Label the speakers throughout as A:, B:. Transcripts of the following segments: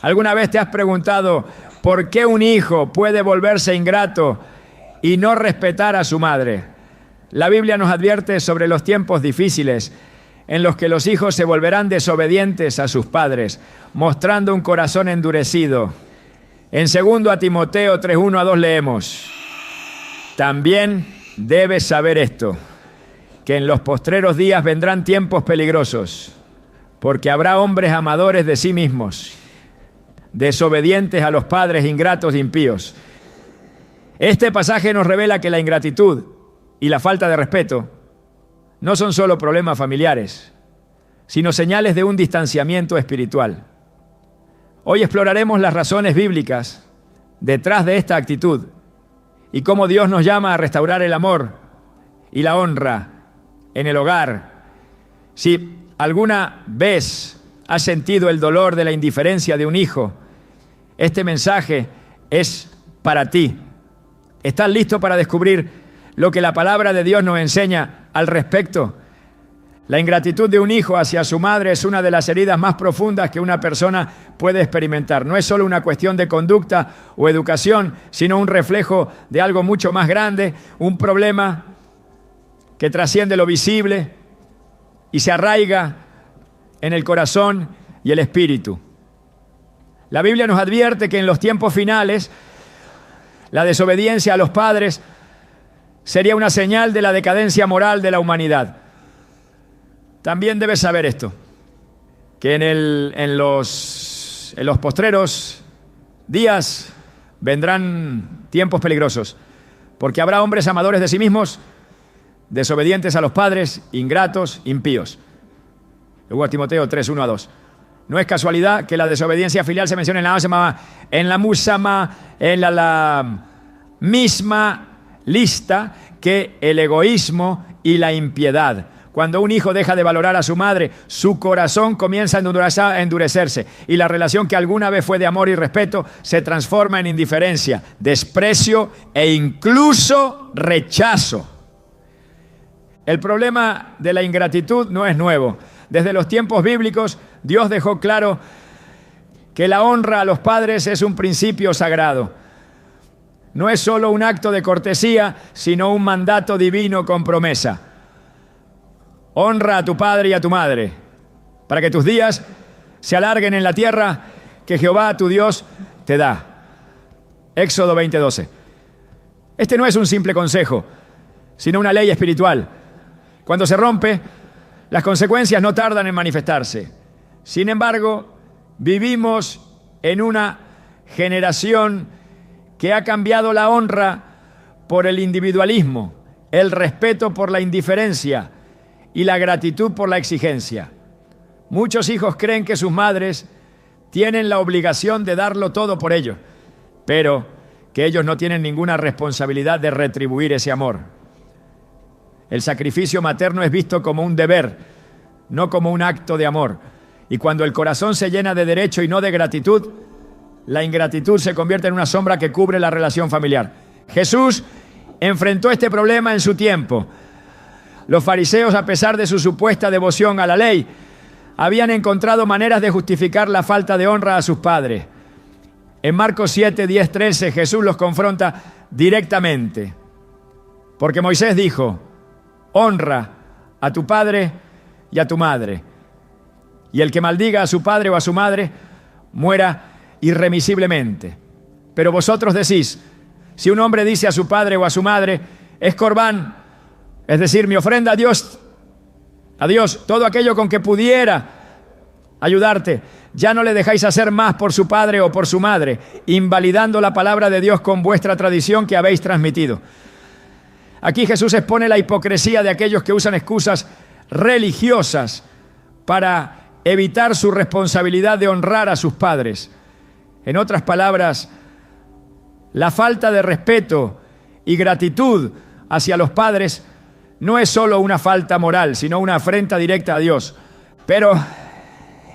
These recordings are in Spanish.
A: ¿Alguna vez te has preguntado por qué un hijo puede volverse ingrato y no respetar a su madre? La Biblia nos advierte sobre los tiempos difíciles en los que los hijos se volverán desobedientes a sus padres, mostrando un corazón endurecido. En 2 Timoteo 3:1-2 leemos: también debes saber esto, que en los postreros días vendrán tiempos peligrosos, porque habrá hombres amadores de sí mismos, desobedientes a los padres, ingratos e impíos. Este pasaje nos revela que la ingratitud y la falta de respeto no son solo problemas familiares, sino señales de un distanciamiento espiritual. Hoy exploraremos las razones bíblicas detrás de esta actitud y cómo Dios nos llama a restaurar el amor y la honra en el hogar. Si alguna vez has sentido el dolor de la indiferencia de un hijo, este mensaje es para ti. ¿Estás listo para descubrir lo que la palabra de Dios nos enseña al respecto? La ingratitud de un hijo hacia su madre es una de las heridas más profundas que una persona puede experimentar. No es solo una cuestión de conducta o educación, sino un reflejo de algo mucho más grande, un problema que trasciende lo visible y se arraiga en el corazón y el espíritu. La Biblia nos advierte que en los tiempos finales la desobediencia a los padres sería una señal de la decadencia moral de la humanidad. También debes saber esto, que en los postreros días vendrán tiempos peligrosos, porque habrá hombres amadores de sí mismos, desobedientes a los padres, ingratos, impíos. 2 Timoteo 3:1-2. No es casualidad que la desobediencia filial se mencione en la misma lista que el egoísmo y la impiedad. Cuando un hijo deja de valorar a su madre, su corazón comienza a endurecerse y la relación que alguna vez fue de amor y respeto se transforma en indiferencia, desprecio e incluso rechazo. El problema de la ingratitud no es nuevo. Desde los tiempos bíblicos, Dios dejó claro que la honra a los padres es un principio sagrado. No es solo un acto de cortesía, sino un mandato divino con promesa. Honra a tu padre y a tu madre, para que tus días se alarguen en la tierra que Jehová tu Dios te da. Éxodo 20:12. Este no es un simple consejo, sino una ley espiritual. Cuando se rompe, las consecuencias no tardan en manifestarse. Sin embargo, vivimos en una generación que ha cambiado la honra por el individualismo, el respeto por la indiferencia y la gratitud por la exigencia. Muchos hijos creen que sus madres tienen la obligación de darlo todo por ellos, pero que ellos no tienen ninguna responsabilidad de retribuir ese amor. El sacrificio materno es visto como un deber, no como un acto de amor. Y cuando el corazón se llena de derecho y no de gratitud, la ingratitud se convierte en una sombra que cubre la relación familiar. Jesús enfrentó este problema en su tiempo. Los fariseos, a pesar de su supuesta devoción a la ley, habían encontrado maneras de justificar la falta de honra a sus padres. En Marcos 7, 10, 13, Jesús los confronta directamente. Porque Moisés dijo: honra a tu padre y a tu madre. Y el que maldiga a su padre o a su madre, muera irremisiblemente. Pero vosotros decís: si un hombre dice a su padre o a su madre, es corbán, es decir, mi ofrenda a Dios, todo aquello con que pudiera ayudarte, ya no le dejáis hacer más por su padre o por su madre, invalidando la palabra de Dios con vuestra tradición que habéis transmitido. Aquí Jesús expone la hipocresía de aquellos que usan excusas religiosas para evitar su responsabilidad de honrar a sus padres. En otras palabras, la falta de respeto y gratitud hacia los padres no es solo una falta moral, sino una afrenta directa a Dios. Pero,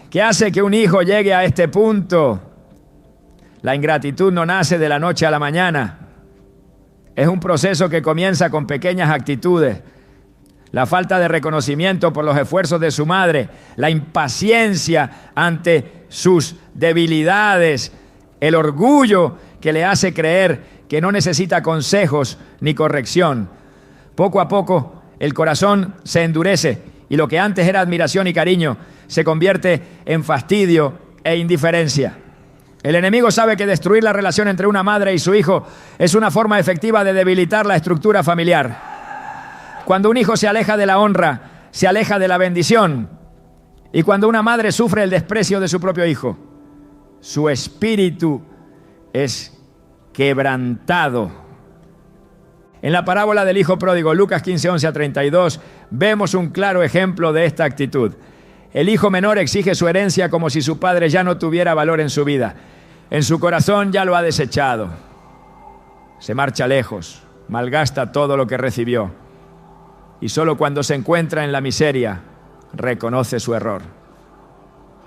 A: ¿qué hace que un hijo llegue a este punto? La ingratitud no nace de la noche a la mañana. Es un proceso que comienza con pequeñas actitudes. la falta de reconocimiento por los esfuerzos de su madre, la impaciencia ante sus debilidades, el orgullo que le hace creer que no necesita consejos ni corrección. Poco a poco el corazón se endurece y lo que antes era admiración y cariño se convierte en fastidio e indiferencia. El enemigo sabe que destruir la relación entre una madre y su hijo es una forma efectiva de debilitar la estructura familiar. Cuando un hijo se aleja de la honra, se aleja de la bendición. Y cuando una madre sufre el desprecio de su propio hijo, su espíritu es quebrantado. En la parábola del hijo pródigo, Lucas 15, 11 a 32, vemos un claro ejemplo de esta actitud. El hijo menor exige su herencia como si su padre ya no tuviera valor en su vida. En su corazón ya lo ha desechado. Se marcha lejos, malgasta todo lo que recibió. Y solo cuando se encuentra en la miseria, reconoce su error.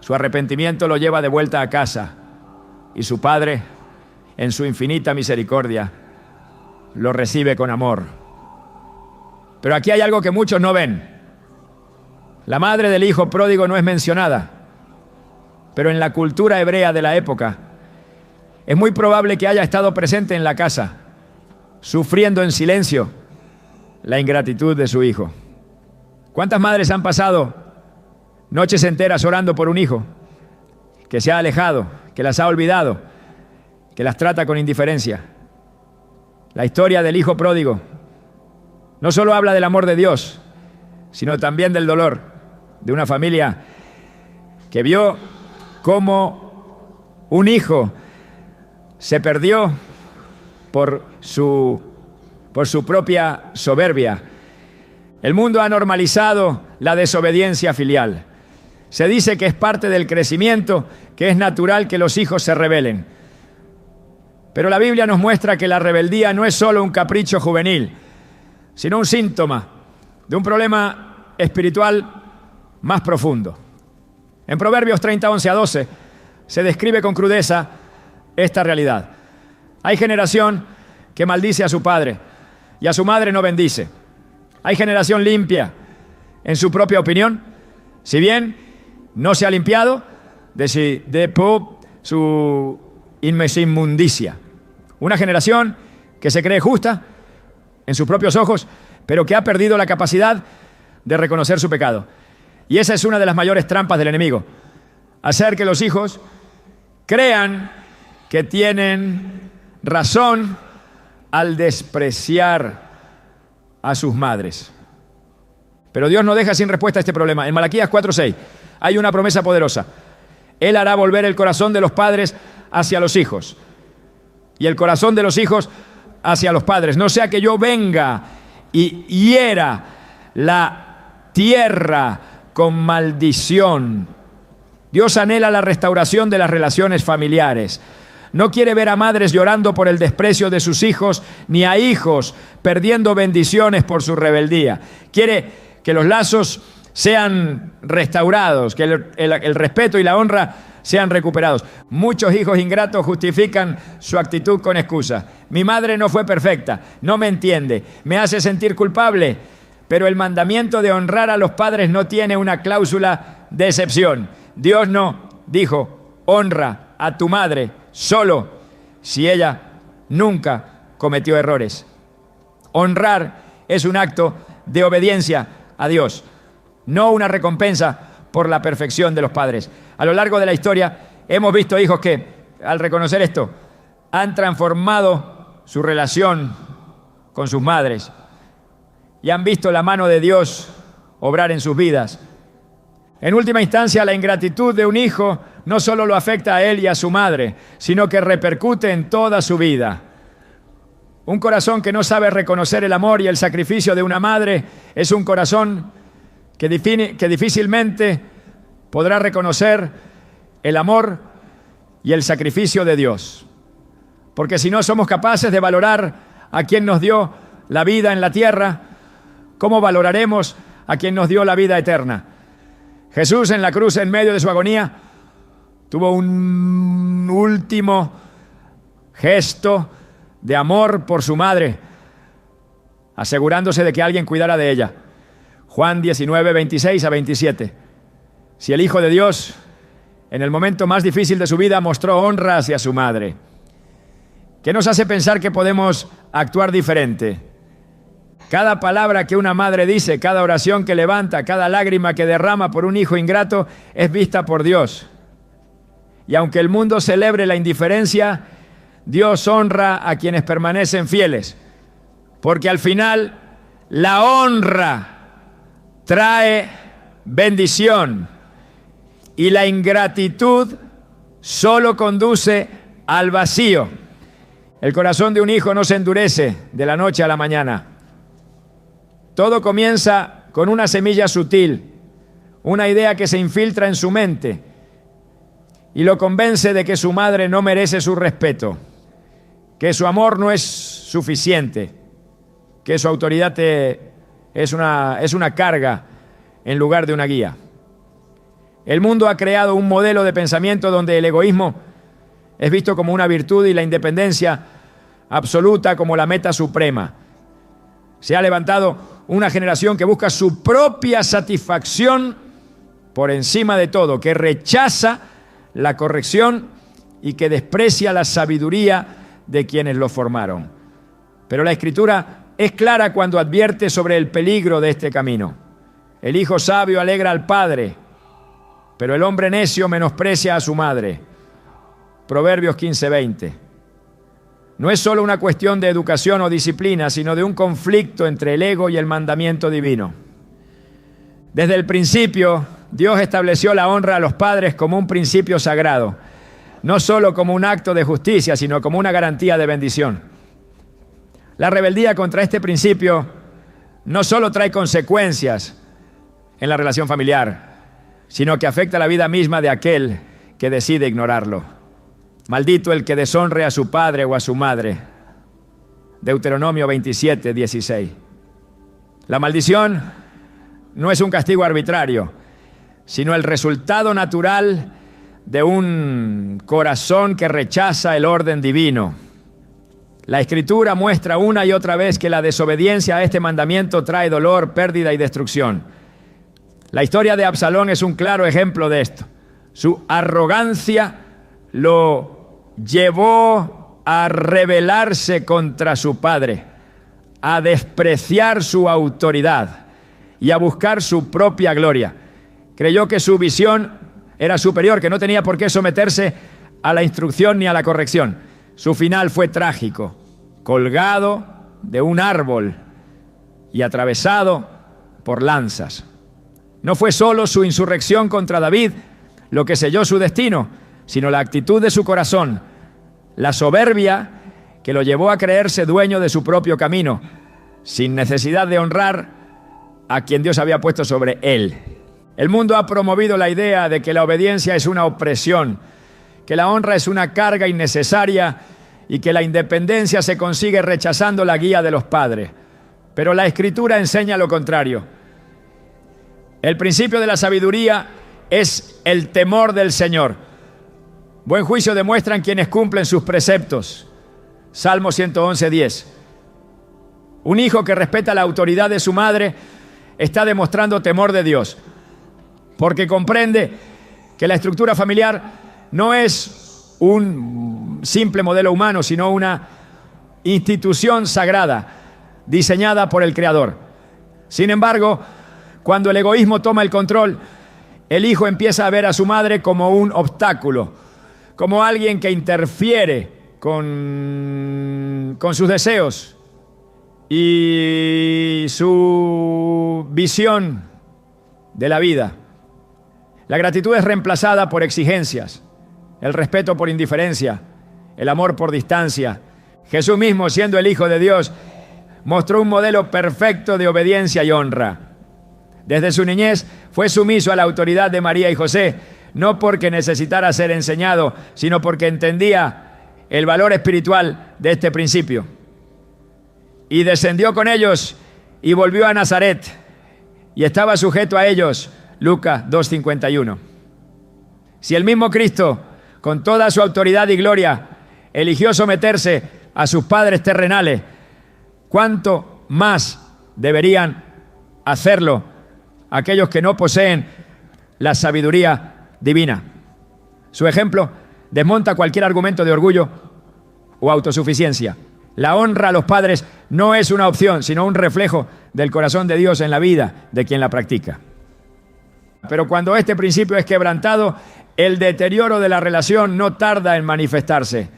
A: Su arrepentimiento lo lleva de vuelta a casa. Y su padre, en su infinita misericordia, lo recibe con amor. Pero aquí hay algo que muchos no ven. La madre del hijo pródigo no es mencionada, pero en la cultura hebrea de la época es muy probable que haya estado presente en la casa, sufriendo en silencio la ingratitud de su hijo. ¿Cuántas madres han pasado noches enteras orando por un hijo que se ha alejado, que las ha olvidado, que las trata con indiferencia? La historia del hijo pródigo no solo habla del amor de Dios, sino también del dolor de una familia que vio cómo un hijo se perdió por su propia soberbia. El mundo ha normalizado la desobediencia filial. Se dice que es parte del crecimiento, que es natural que los hijos se rebelen. Pero la Biblia nos muestra que la rebeldía no es solo un capricho juvenil, sino un síntoma de un problema espiritual más profundo. En Proverbios 30, 11 a 12 se describe con crudeza esta realidad. Hay generación que maldice a su padre y a su madre no bendice. Hay generación limpia en su propia opinión, si bien no se ha limpiado de su inmundicia. Una generación que se cree justa en sus propios ojos, pero que ha perdido la capacidad de reconocer su pecado. Y esa es una de las mayores trampas del enemigo: hacer que los hijos crean que tienen razón al despreciar a sus madres. Pero Dios no deja sin respuesta a este problema. En Malaquías 4:6 hay una promesa poderosa. Él hará volver el corazón de los padres hacia los hijos y el corazón de los hijos hacia los padres. No sea que yo venga y hiera la tierra con maldición. Dios anhela la restauración de las relaciones familiares. No quiere ver a madres llorando por el desprecio de sus hijos, ni a hijos perdiendo bendiciones por su rebeldía. Quiere que los lazos sean restaurados, que el respeto y la honra sean recuperados. Muchos hijos ingratos justifican su actitud con excusas. Mi madre no fue perfecta, no me entiende, me hace sentir culpable. Pero el mandamiento de honrar a los padres no tiene una cláusula de excepción. Dios no dijo: honra a tu madre solo si ella nunca cometió errores. Honrar es un acto de obediencia a Dios, no una recompensa por la perfección de los padres. A lo largo de la historia hemos visto hijos que, al reconocer esto, han transformado su relación con sus madres y han visto la mano de Dios obrar en sus vidas. En última instancia, la ingratitud de un hijo no solo lo afecta a él y a su madre, sino que repercute en toda su vida. Un corazón que no sabe reconocer el amor y el sacrificio de una madre es un corazón que difícilmente podrá reconocer el amor y el sacrificio de Dios. Porque si no somos capaces de valorar a quien nos dio la vida en la tierra, ¿cómo valoraremos a quien nos dio la vida eterna? Jesús en la cruz, en medio de su agonía, tuvo un último gesto de amor por su madre, asegurándose de que alguien cuidara de ella. Juan 19, 26 a 27. Si el Hijo de Dios, en el momento más difícil de su vida, mostró honra hacia su madre, ¿qué nos hace pensar que podemos actuar diferente? Cada palabra que una madre dice, cada oración que levanta, cada lágrima que derrama por un hijo ingrato es vista por Dios. Y aunque el mundo celebre la indiferencia, Dios honra a quienes permanecen fieles, porque al final la honra trae bendición y la ingratitud solo conduce al vacío. El corazón de un hijo no se endurece de la noche a la mañana. Todo comienza con una semilla sutil, una idea que se infiltra en su mente y lo convence de que su madre no merece su respeto, que su amor no es suficiente, que su autoridad es una carga en lugar de una guía. El mundo ha creado un modelo de pensamiento donde el egoísmo es visto como una virtud y la independencia absoluta como la meta suprema. Se ha levantado una generación que busca su propia satisfacción por encima de todo, que rechaza la corrección y que desprecia la sabiduría de quienes lo formaron. Pero la Escritura es clara cuando advierte sobre el peligro de este camino. El hijo sabio alegra al padre, pero el hombre necio menosprecia a su madre. Proverbios 15:20. No es solo una cuestión de educación o disciplina, sino de un conflicto entre el ego y el mandamiento divino. Desde el principio, Dios estableció la honra a los padres como un principio sagrado, no solo como un acto de justicia, sino como una garantía de bendición. La rebeldía contra este principio no solo trae consecuencias en la relación familiar, sino que afecta la vida misma de aquel que decide ignorarlo. Maldito el que deshonre a su padre o a su madre. Deuteronomio 27, 16. La maldición no es un castigo arbitrario, sino el resultado natural de un corazón que rechaza el orden divino. La Escritura muestra una y otra vez que la desobediencia a este mandamiento trae dolor, pérdida y destrucción. La historia de Absalón es un claro ejemplo de esto. Su arrogancia lo llevó a rebelarse contra su padre, a despreciar su autoridad y a buscar su propia gloria. Creyó que su visión era superior, que no tenía por qué someterse a la instrucción ni a la corrección. Su final fue trágico, colgado de un árbol y atravesado por lanzas. No fue solo su insurrección contra David lo que selló su destino, sino la actitud de su corazón, la soberbia que lo llevó a creerse dueño de su propio camino, sin necesidad de honrar a quien Dios había puesto sobre él. El mundo ha promovido la idea de que la obediencia es una opresión, que la honra es una carga innecesaria y que la independencia se consigue rechazando la guía de los padres. Pero la Escritura enseña lo contrario. El principio de la sabiduría es el temor del Señor. Buen juicio demuestran quienes cumplen sus preceptos. Salmo 111, 10. Un hijo que respeta la autoridad de su madre está demostrando temor de Dios, porque comprende que la estructura familiar no es un simple modelo humano, sino una institución sagrada, diseñada por el Creador. Sin embargo, cuando el egoísmo toma el control, el hijo empieza a ver a su madre como un obstáculo, como alguien que interfiere con sus deseos y su visión de la vida. La gratitud es reemplazada por exigencias, el respeto por indiferencia, el amor por distancia. Jesús mismo, siendo el Hijo de Dios, mostró un modelo perfecto de obediencia y honra. Desde su niñez fue sumiso a la autoridad de María y José, no porque necesitara ser enseñado, sino porque entendía el valor espiritual de este principio. Y descendió con ellos y volvió a Nazaret y estaba sujeto a ellos. Lucas 2:51. Si el mismo Cristo, con toda su autoridad y gloria, eligió someterse a sus padres terrenales, ¿cuánto más deberían hacerlo aquellos que no poseen la sabiduría divina. Su ejemplo desmonta cualquier argumento de orgullo o autosuficiencia. La honra a los padres no es una opción, sino un reflejo del corazón de Dios en la vida de quien la practica. Pero cuando este principio es quebrantado, el deterioro de la relación no tarda en manifestarse.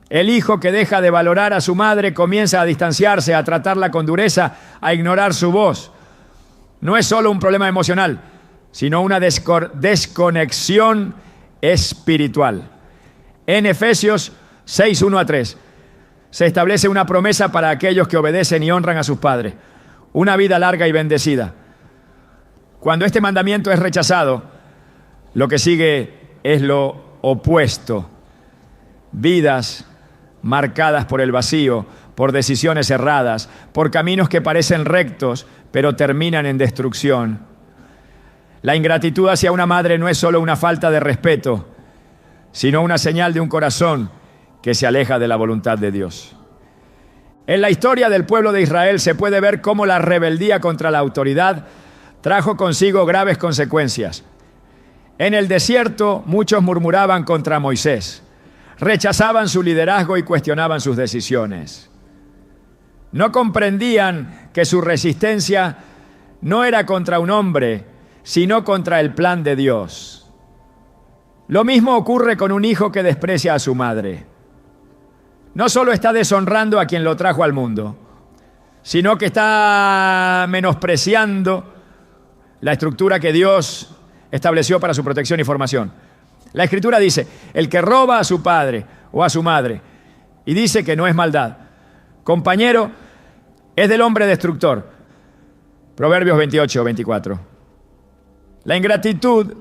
A: El hijo que deja de valorar a su madre comienza a distanciarse, a tratarla con dureza, a ignorar su voz. No es solo un problema emocional, sino una desconexión espiritual. En Efesios 6, 1-3, se establece una promesa para aquellos que obedecen y honran a sus padres. Una vida larga y bendecida. Cuando este mandamiento es rechazado, lo que sigue es lo opuesto. Vidas marcadas por el vacío, por decisiones erradas, por caminos que parecen rectos, pero terminan en destrucción. La ingratitud hacia una madre no es solo una falta de respeto, sino una señal de un corazón que se aleja de la voluntad de Dios. En la historia del pueblo de Israel se puede ver cómo la rebeldía contra la autoridad trajo consigo graves consecuencias. En el desierto, muchos murmuraban contra Moisés, rechazaban su liderazgo y cuestionaban sus decisiones. No comprendían que su resistencia no era contra un hombre, sino contra el plan de Dios. Lo mismo ocurre con un hijo que desprecia a su madre. No solo está deshonrando a quien lo trajo al mundo, sino que está menospreciando la estructura que Dios estableció para su protección y formación. La Escritura dice, el que roba a su padre o a su madre y dice que no es maldad, compañero es del hombre destructor. Proverbios 28, 24. La ingratitud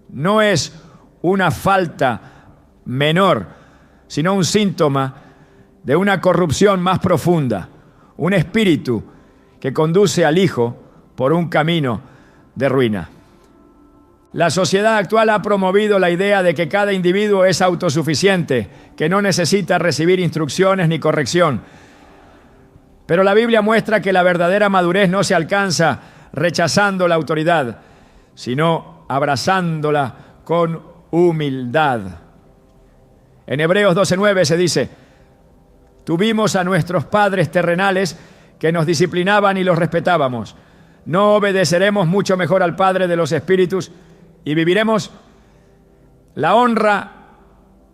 A: no es una falta menor, sino un síntoma de una corrupción más profunda, un espíritu que conduce al hijo por un camino de ruina. La sociedad actual ha promovido la idea de que cada individuo es autosuficiente, que no necesita recibir instrucciones ni corrección. Pero la Biblia muestra que la verdadera madurez no se alcanza rechazando la autoridad, sino abrazándola con humildad. En Hebreos 12:9 se dice, tuvimos a nuestros padres terrenales que nos disciplinaban y los respetábamos. ¿No obedeceremos mucho mejor al Padre de los Espíritus y viviremos? La honra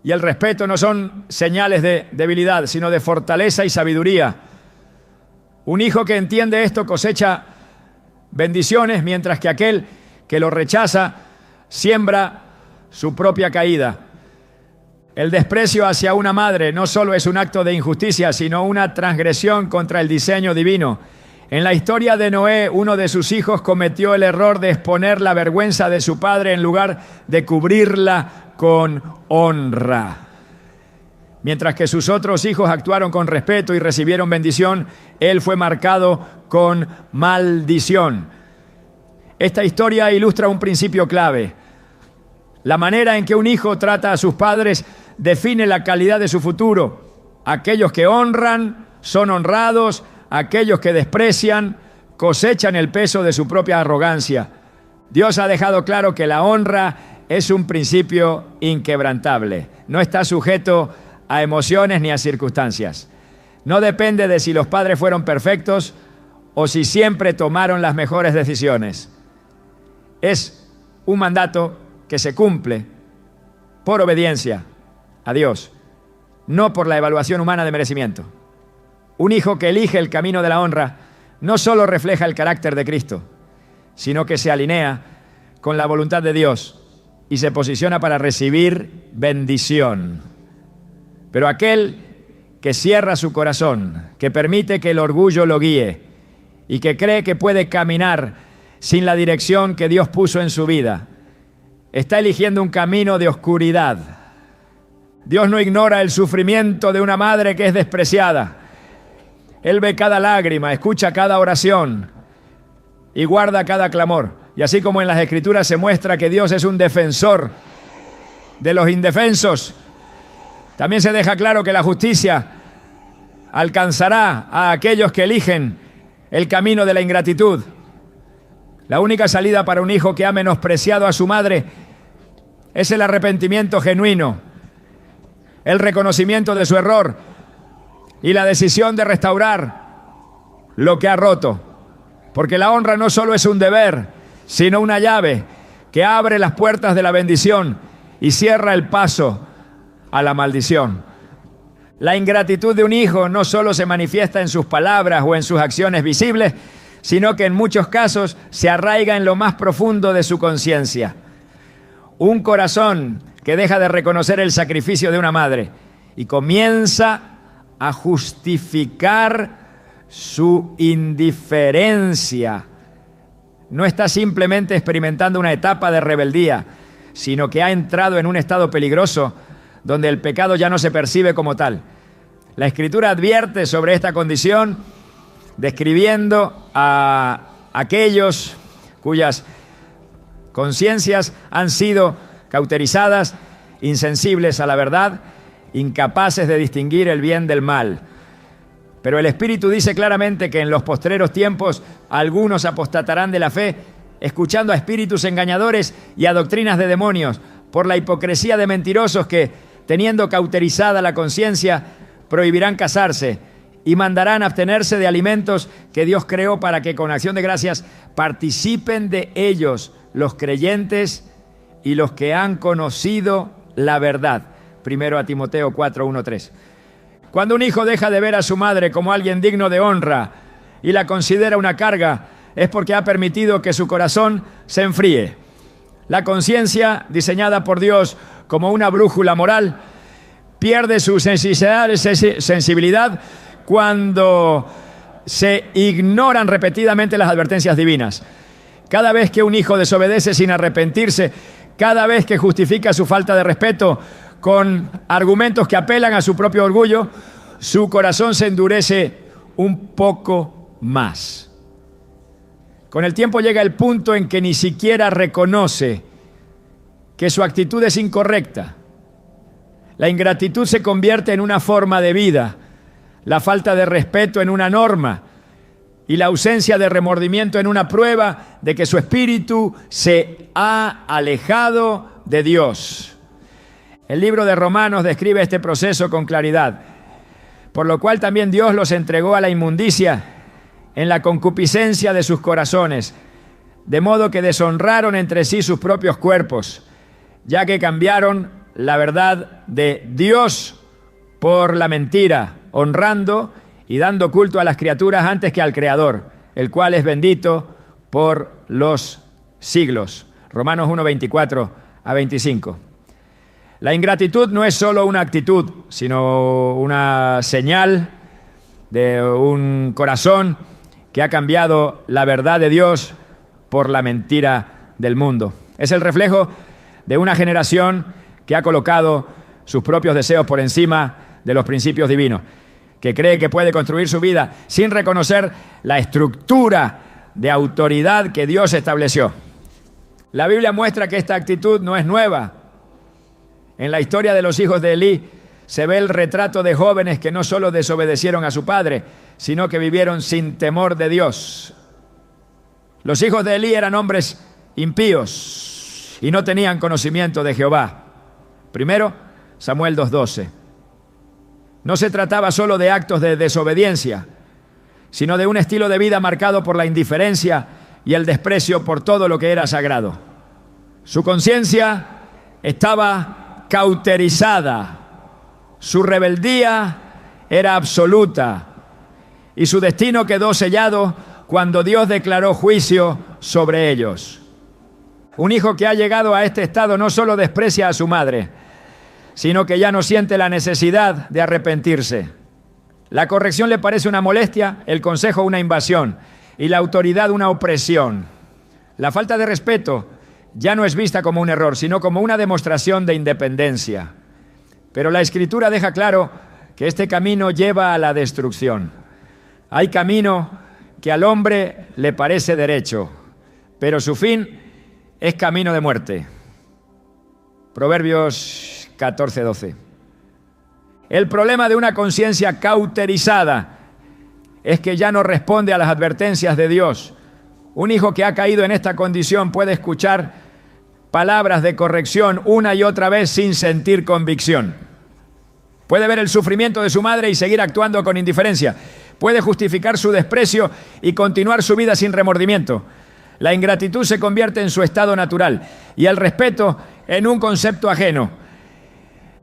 A: y el respeto no son señales de debilidad, sino de fortaleza y sabiduría. Un hijo que entiende esto cosecha bendiciones, mientras que aquel que lo rechaza siembra su propia caída. El desprecio hacia una madre no solo es un acto de injusticia, sino una transgresión contra el diseño divino. En la historia de Noé, uno de sus hijos cometió el error de exponer la vergüenza de su padre en lugar de cubrirla con honra. Mientras que sus otros hijos actuaron con respeto y recibieron bendición, él fue marcado con maldición. Esta historia ilustra un principio clave. La manera en que un hijo trata a sus padres define la calidad de su futuro. Aquellos que honran son honrados, aquellos que desprecian cosechan el peso de su propia arrogancia. Dios ha dejado claro que la honra es un principio inquebrantable. No está sujeto a emociones ni a circunstancias. No depende de si los padres fueron perfectos o si siempre tomaron las mejores decisiones. Es un mandato que se cumple por obediencia a Dios, no por la evaluación humana de merecimiento. Un hijo que elige el camino de la honra no solo refleja el carácter de Cristo, sino que se alinea con la voluntad de Dios y se posiciona para recibir bendición. Pero aquel que cierra su corazón, que permite que el orgullo lo guíe y que cree que puede caminar sin la dirección que Dios puso en su vida, está eligiendo un camino de oscuridad. Dios no ignora el sufrimiento de una madre que es despreciada. Él ve cada lágrima, escucha cada oración y guarda cada clamor. Y así como en las Escrituras se muestra que Dios es un defensor de los indefensos, también se deja claro que la justicia alcanzará a aquellos que eligen el camino de la ingratitud. La única salida para un hijo que ha menospreciado a su madre es el arrepentimiento genuino, el reconocimiento de su error y la decisión de restaurar lo que ha roto. Porque la honra no solo es un deber, sino una llave que abre las puertas de la bendición y cierra el paso a la maldición. La ingratitud de un hijo no solo se manifiesta en sus palabras o en sus acciones visibles, sino que en muchos casos se arraiga en lo más profundo de su conciencia. Un corazón que deja de reconocer el sacrificio de una madre y comienza a justificar su indiferencia. No está simplemente experimentando una etapa de rebeldía, sino que ha entrado en un estado peligroso donde el pecado ya no se percibe como tal. La Escritura advierte sobre esta condición, describiendo a aquellos cuyas conciencias han sido cauterizadas, insensibles a la verdad, incapaces de distinguir el bien del mal. Pero el Espíritu dice claramente que en los postreros tiempos algunos apostatarán de la fe, escuchando a espíritus engañadores y a doctrinas de demonios, por la hipocresía de mentirosos que, teniendo cauterizada la conciencia, prohibirán casarse y mandarán abstenerse de alimentos que Dios creó para que con acción de gracias participen de ellos los creyentes y los que han conocido la verdad. Primero a Timoteo 4:1-3. Cuando un hijo deja de ver a su madre como alguien digno de honra y la considera una carga, es porque ha permitido que su corazón se enfríe. La conciencia, diseñada por Dios como una brújula moral, pierde su sensibilidad cuando se ignoran repetidamente las advertencias divinas. Cada vez que un hijo desobedece sin arrepentirse, cada vez que justifica su falta de respeto con argumentos que apelan a su propio orgullo, su corazón se endurece un poco más. Con el tiempo llega el punto en que ni siquiera reconoce que su actitud es incorrecta. La ingratitud se convierte en una forma de vida, la falta de respeto en una norma y la ausencia de remordimiento en una prueba de que su espíritu se ha alejado de Dios. El libro de Romanos describe este proceso con claridad, por lo cual también Dios los entregó a la inmundicia en la concupiscencia de sus corazones, de modo que deshonraron entre sí sus propios cuerpos, ya que cambiaron la verdad de Dios por la mentira, honrando y dando culto a las criaturas antes que al Creador, el cual es bendito por los siglos. Romanos 1:24-25. La ingratitud no es solo una actitud, sino una señal de un corazón que ha cambiado la verdad de Dios por la mentira del mundo. Es el reflejo de una generación que ha colocado sus propios deseos por encima de los principios divinos, que cree que puede construir su vida sin reconocer la estructura de autoridad que Dios estableció. La Biblia muestra que esta actitud no es nueva. En la historia de los hijos de Elí se ve el retrato de jóvenes que no solo desobedecieron a su padre, sino que vivieron sin temor de Dios. Los hijos de Elí eran hombres impíos y no tenían conocimiento de Jehová. Primero, Samuel 2:12. No se trataba solo de actos de desobediencia, sino de un estilo de vida marcado por la indiferencia y el desprecio por todo lo que era sagrado. Su conciencia estaba cauterizada, su rebeldía era absoluta y su destino quedó sellado cuando Dios declaró juicio sobre ellos. Un hijo que ha llegado a este estado no solo desprecia a su madre, sino que ya no siente la necesidad de arrepentirse. La corrección le parece una molestia, el consejo una invasión y la autoridad una opresión. La falta de respeto ya no es vista como un error, sino como una demostración de independencia. Pero la Escritura deja claro que este camino lleva a la destrucción. Hay camino que al hombre le parece derecho, pero su fin es camino de muerte. Proverbios 14:12. El problema de una conciencia cauterizada es que ya no responde a las advertencias de Dios Un hijo que ha caído en esta condición puede escuchar palabras de corrección una y otra vez sin sentir convicción. Puede ver el sufrimiento de su madre y seguir actuando con indiferencia. Puede justificar su desprecio y continuar su vida sin remordimiento. La ingratitud se convierte en su estado natural y el respeto en un concepto ajeno.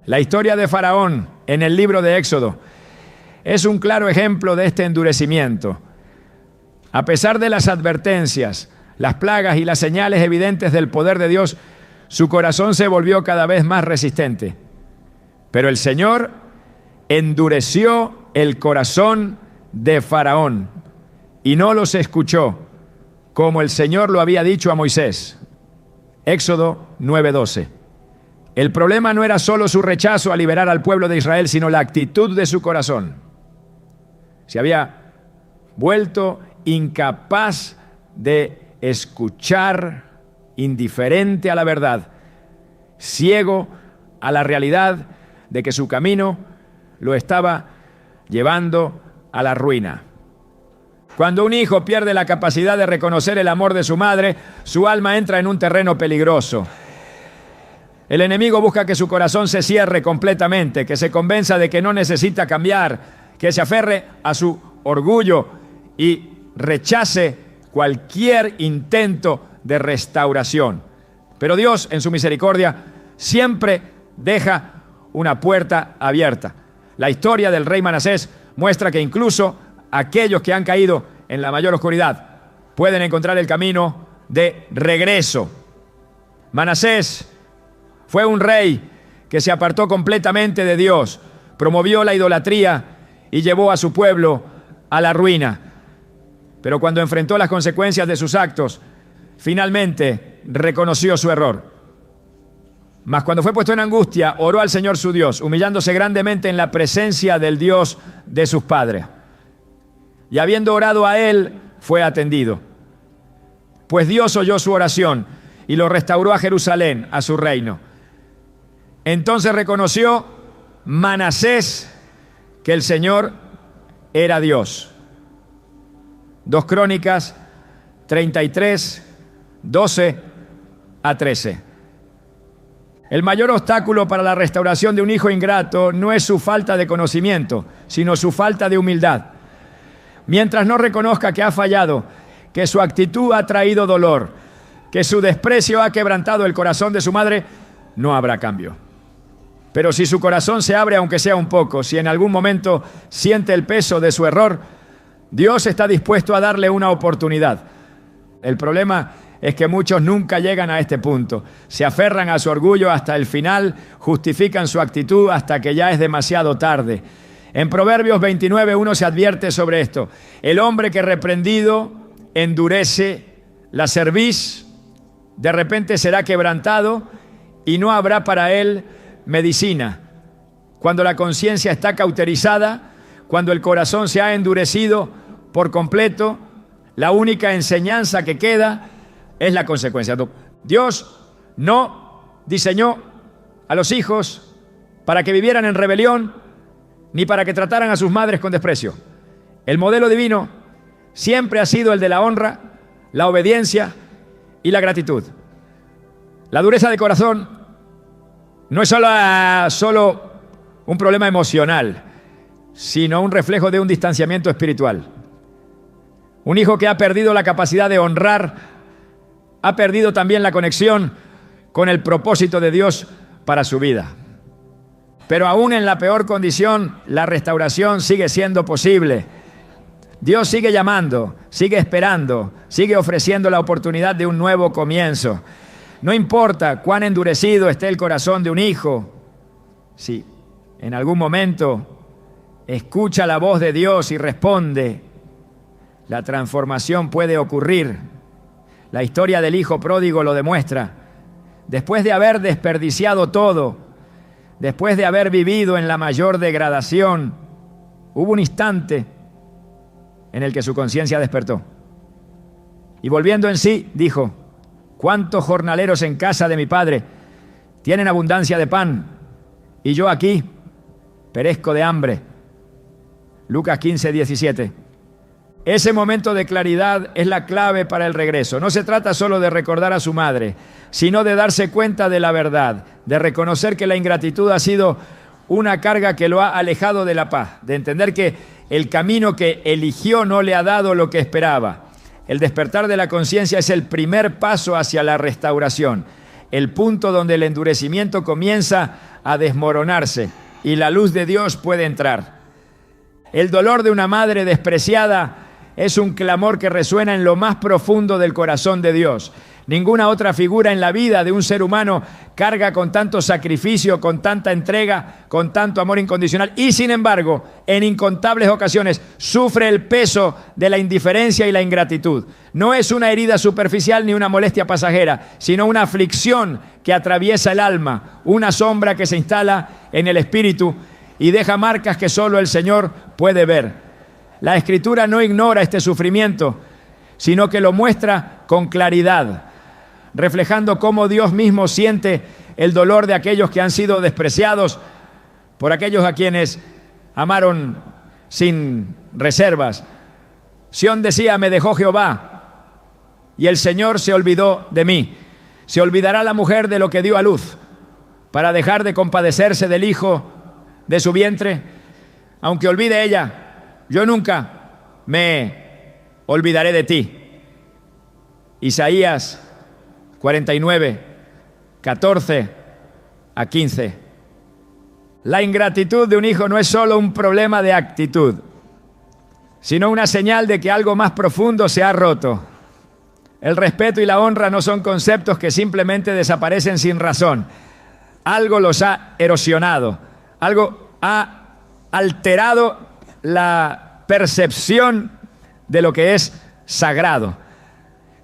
A: La historia de Faraón en el libro de Éxodo es un claro ejemplo de este endurecimiento. A pesar de las advertencias, las plagas y las señales evidentes del poder de Dios, su corazón se volvió cada vez más resistente. Pero el Señor endureció el corazón de Faraón y no los escuchó, como el Señor lo había dicho a Moisés. Éxodo 9:12. El problema no era solo su rechazo a liberar al pueblo de Israel, sino la actitud de su corazón. Se había vuelto incapaz de escuchar, indiferente a la verdad, ciego a la realidad de que su camino lo estaba llevando a la ruina. Cuando un hijo pierde la capacidad de reconocer el amor de su madre, su alma entra en un terreno peligroso. El enemigo busca que su corazón se cierre completamente, que se convenza de que no necesita cambiar, que se aferre a su orgullo y rechace cualquier intento de restauración. Pero Dios, en su misericordia, siempre deja una puerta abierta. La historia del rey Manasés muestra que incluso aquellos que han caído en la mayor oscuridad pueden encontrar el camino de regreso. Manasés fue un rey que se apartó completamente de Dios, promovió la idolatría y llevó a su pueblo a la ruina. Pero cuando enfrentó las consecuencias de sus actos, finalmente reconoció su error. Mas cuando fue puesto en angustia, oró al Señor su Dios, humillándose grandemente en la presencia del Dios de sus padres. Y habiendo orado a él, fue atendido. Pues Dios oyó su oración y lo restauró a Jerusalén, a su reino. Entonces reconoció Manasés que el Señor era Dios. 2 Crónicas 33, 12 a 13. El mayor obstáculo para la restauración de un hijo ingrato no es su falta de conocimiento, sino su falta de humildad. Mientras no reconozca que ha fallado, que su actitud ha traído dolor, que su desprecio ha quebrantado el corazón de su madre, no habrá cambio. Pero si su corazón se abre aunque sea un poco, si en algún momento siente el peso de su error, Dios está dispuesto a darle una oportunidad. El problema es que muchos nunca llegan a este punto. Se aferran a su orgullo hasta el final, justifican su actitud hasta que ya es demasiado tarde. En Proverbios 29:1 se advierte sobre esto. El hombre que reprendido endurece la cerviz, de repente será quebrantado y no habrá para él medicina. Cuando la conciencia está cauterizada, cuando el corazón se ha endurecido por completo, la única enseñanza que queda es la consecuencia. Dios no diseñó a los hijos para que vivieran en rebelión ni para que trataran a sus madres con desprecio. El modelo divino siempre ha sido el de la honra, la obediencia y la gratitud. La dureza de corazón no es solo un problema emocional, sino un reflejo de un distanciamiento espiritual. Un hijo que ha perdido la capacidad de honrar ha perdido también la conexión con el propósito de Dios para su vida. Pero aún en la peor condición, la restauración sigue siendo posible. Dios sigue llamando, sigue esperando, sigue ofreciendo la oportunidad de un nuevo comienzo. No importa cuán endurecido esté el corazón de un hijo, si en algún momento escucha la voz de Dios y responde, la transformación puede ocurrir. La historia del hijo pródigo lo demuestra. Después de haber desperdiciado todo, después de haber vivido en la mayor degradación, hubo un instante en el que su conciencia despertó. Y volviendo en sí, dijo: ¿cuántos jornaleros en casa de mi padre tienen abundancia de pan? Y yo aquí perezco de hambre. Lucas 15:17. Ese momento de claridad es la clave para el regreso. No se trata solo de recordar a su madre, sino de darse cuenta de la verdad, de reconocer que la ingratitud ha sido una carga que lo ha alejado de la paz, de entender que el camino que eligió no le ha dado lo que esperaba. El despertar de la conciencia es el primer paso hacia la restauración, el punto donde el endurecimiento comienza a desmoronarse y la luz de Dios puede entrar. El dolor de una madre despreciada es un clamor que resuena en lo más profundo del corazón de Dios. Ninguna otra figura en la vida de un ser humano carga con tanto sacrificio, con tanta entrega, con tanto amor incondicional y, sin embargo, en incontables ocasiones sufre el peso de la indiferencia y la ingratitud. No es una herida superficial ni una molestia pasajera, sino una aflicción que atraviesa el alma, una sombra que se instala en el espíritu y deja marcas que solo el Señor puede ver. La Escritura no ignora este sufrimiento, sino que lo muestra con claridad, reflejando cómo Dios mismo siente el dolor de aquellos que han sido despreciados por aquellos a quienes amaron sin reservas. Sión decía: me dejó Jehová, y el Señor se olvidó de mí. Se olvidará la mujer de lo que dio a luz, para dejar de compadecerse del hijo de su vientre. Aunque olvide ella, yo nunca me olvidaré de ti. Isaías 49, 14 a 15. La ingratitud de un hijo no es solo un problema de actitud, sino una señal de que algo más profundo se ha roto. El respeto y la honra no son conceptos que simplemente desaparecen sin razón. Algo los ha erosionado, algo ha alterado la percepción de lo que es sagrado.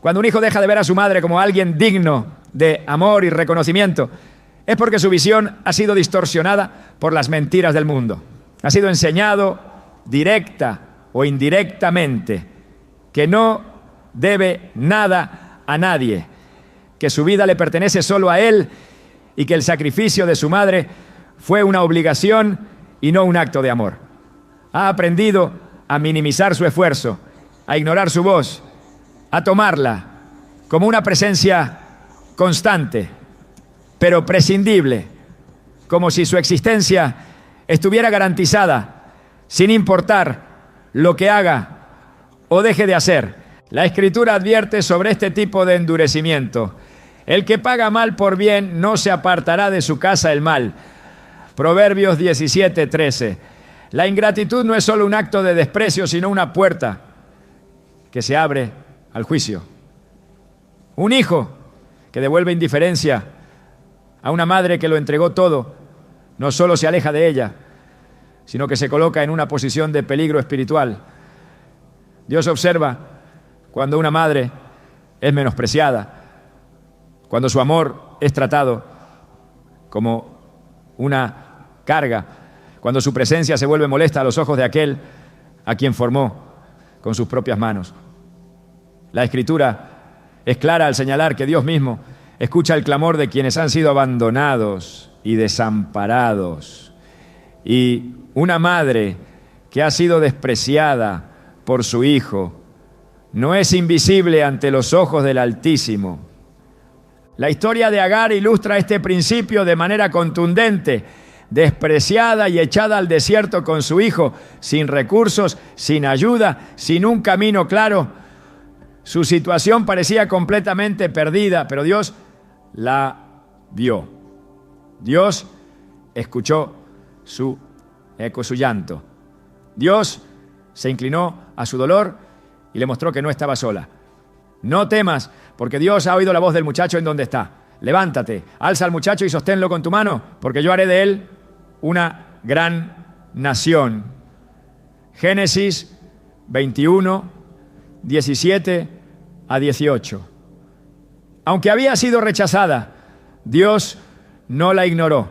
A: Cuando un hijo deja de ver a su madre como alguien digno de amor y reconocimiento, es porque su visión ha sido distorsionada por las mentiras del mundo. Ha sido enseñado directa o indirectamente que no debe nada a nadie, que su vida le pertenece solo a él y que el sacrificio de su madre fue una obligación y no un acto de amor. Ha aprendido a minimizar su esfuerzo, a ignorar su voz, a tomarla como una presencia constante, pero prescindible, como si su existencia estuviera garantizada, sin importar lo que haga o deje de hacer. La Escritura advierte sobre este tipo de endurecimiento. El que paga mal por bien no se apartará de su casa el mal. Proverbios 17, 13. La ingratitud no es solo un acto de desprecio, sino una puerta que se abre al juicio. Un hijo que devuelve indiferencia a una madre que lo entregó todo, no solo se aleja de ella, sino que se coloca en una posición de peligro espiritual. Dios observa cuando una madre es menospreciada, cuando su amor es tratado como una carga, cuando su presencia se vuelve molesta a los ojos de aquel a quien formó con sus propias manos. La Escritura es clara al señalar que Dios mismo escucha el clamor de quienes han sido abandonados y desamparados. Y una madre que ha sido despreciada por su hijo no es invisible ante los ojos del Altísimo. La historia de Agar ilustra este principio de manera contundente. Despreciada y echada al desierto con su hijo, sin recursos, sin ayuda, sin un camino claro. Su situación parecía completamente perdida, pero Dios la vio. Dios escuchó su llanto. Dios se inclinó a su dolor y le mostró que no estaba sola. No temas, porque Dios ha oído la voz del muchacho en donde está. Levántate, alza al muchacho y sosténlo con tu mano, porque yo haré de él una gran nación. Génesis 21, 17 a 18. Aunque había sido rechazada, Dios no la ignoró.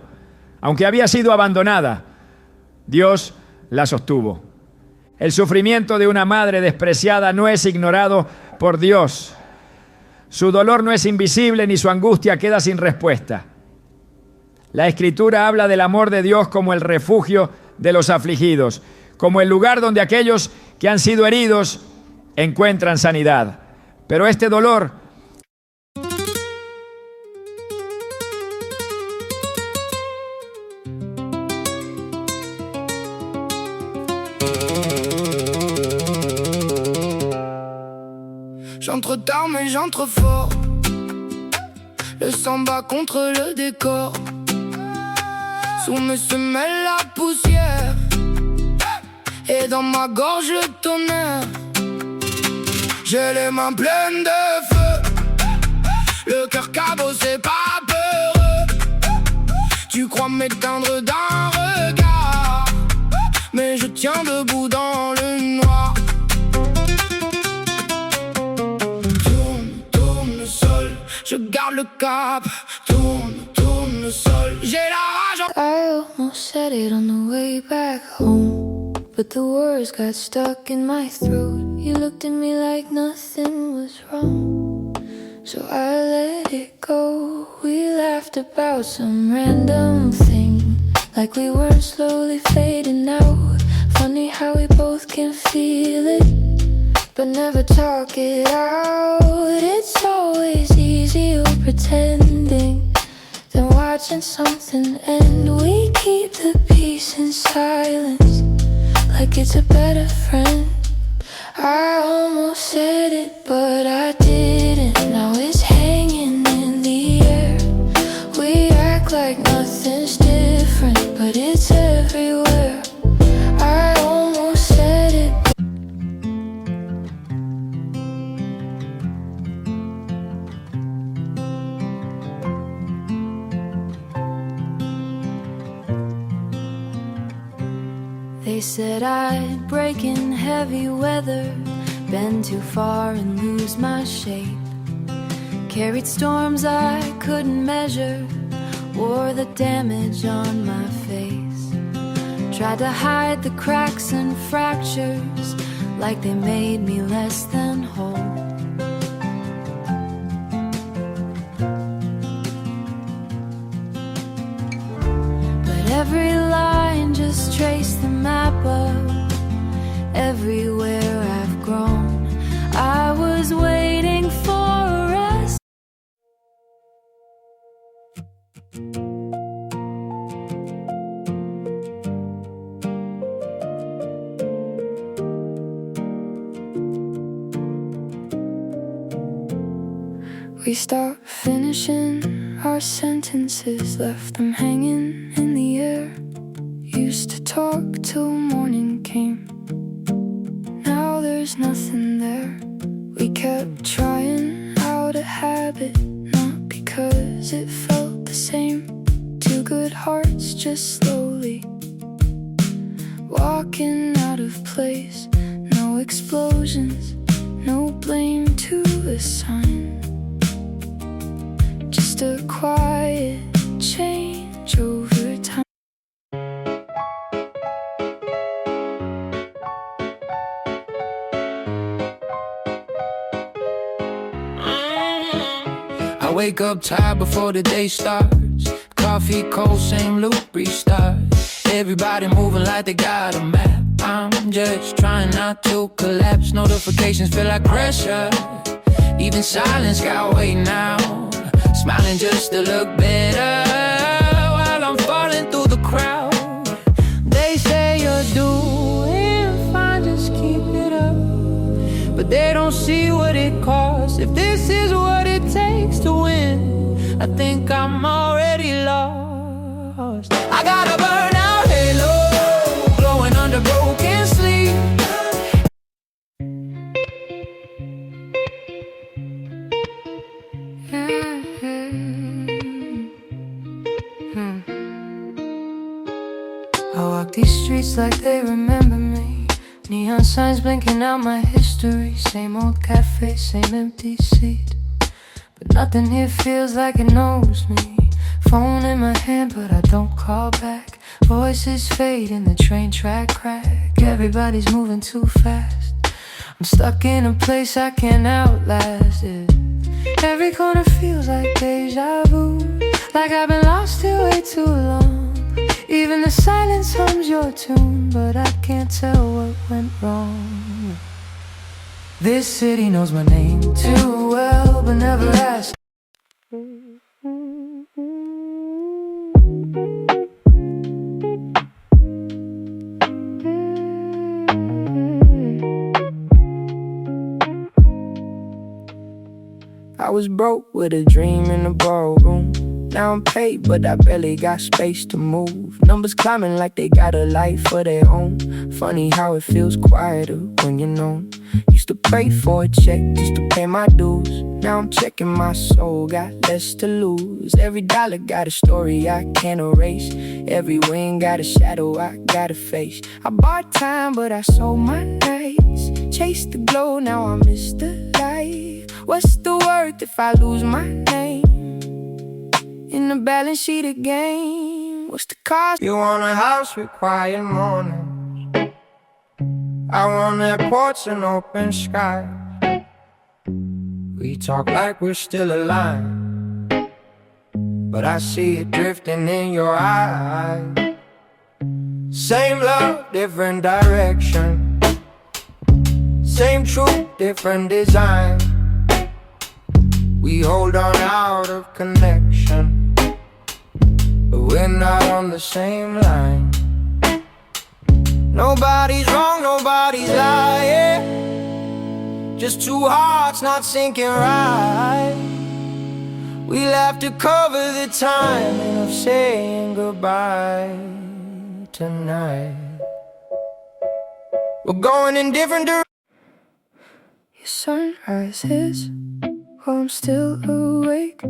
A: Aunque había sido abandonada, Dios la sostuvo. El sufrimiento de una madre despreciada no es ignorado por Dios. Su dolor no es invisible ni su angustia queda sin respuesta. La Escritura habla del amor de Dios como el refugio de los afligidos, como el lugar donde aquellos que han sido heridos encuentran sanidad. Pero este dolor
B: j'entre tard mais j'entre fort. Le samba contre le décor. Sous mes semelles la poussière. Et dans ma gorge le tonnerre. J'ai les mains pleines de feu. Le cœur cabossé pas peureux. Tu crois m'éteindre d'un regard, mais je tiens debout dans le noir. Tourne le sol, je garde le cap. Tourne le sol, j'ai la rage.
C: I almost said it on the way back home, but the words got stuck in my throat. You looked at me like nothing was wrong, so I let it go. We laughed about some random thing, like we were slowly fading out. Funny how we both can feel it, but never talk it out. It's always easier pretending than watching something end. We keep the peace in silence, like it's a better friend. I almost said it, but I didn't. Now it's hanging in the air. We act like nothing's different, but it's everywhere. I almost said it. They said I'd break in heavy weather, bend too far and lose my shape. Carried storms I couldn't measure, wore the damage on my face. Tried to hide the cracks and fractures, like they made me less than whole. But every line just traced the map of everywhere I've grown. I was waiting for a rest. We stopped finishing our sentences, left them hanging in the air. Used to talk till morning came, now there's nothing there. We kept trying out a habit, not because it felt the same. Two good hearts just slowly walking out of place. No explosions, no blame to assign, just a quiet change over time.
B: I wake up tired before the day starts. Coffee cold, same loop, restart. Everybody moving like they got a map. I'm just trying not to collapse. Notifications feel like pressure. Even silence got weight now. Smiling just to look better while I'm falling through the crowd. They say you're doing fine, just keep it up. But they don't see what it costs. If this is what it takes to win, I think I'm already lost. I got a burnout halo, glowing under broken sleep.
C: I walk these streets like they remember me. Neon signs blinking out my history. Same old cafe, same empty seat, but nothing here feels like it knows me. Phone in my hand but I don't call back. Voices fade in the train track crack. Everybody's moving too fast. I'm stuck in a place I can't outlast it. Every corner feels like deja vu, like I've been lost here way too long. Even the silence hums your tune, but I can't tell what went wrong.
B: This city knows my name too well, but never asked. I was broke with a dream in the ballroom. Now I'm paid, but I barely got space to move. Numbers climbing like they got a life of their own. Funny how it feels quieter when you're known. Used to pray for a check just to pay my dues. Now I'm checking my soul, got less to lose. Every dollar got a story I can't erase. Every win got a shadow I gotta face. I bought time, but I sold my nights. Chased the glow, now I miss the light. What's the worth if I lose my name in the balance sheet again? What's the cost? You want a house with quiet mornings. I want airports and open sky. We talk like we're still alive, but I see it drifting in your eyes. Same love, different direction. Same truth, different design. We hold on out of connection, but we're not on the same line. Nobody's wrong, nobody's lying. Just two hearts not syncing right. We'll have to cover the timing of saying goodbye tonight. We're going in different directions. Your sunrise is while I'm still awake.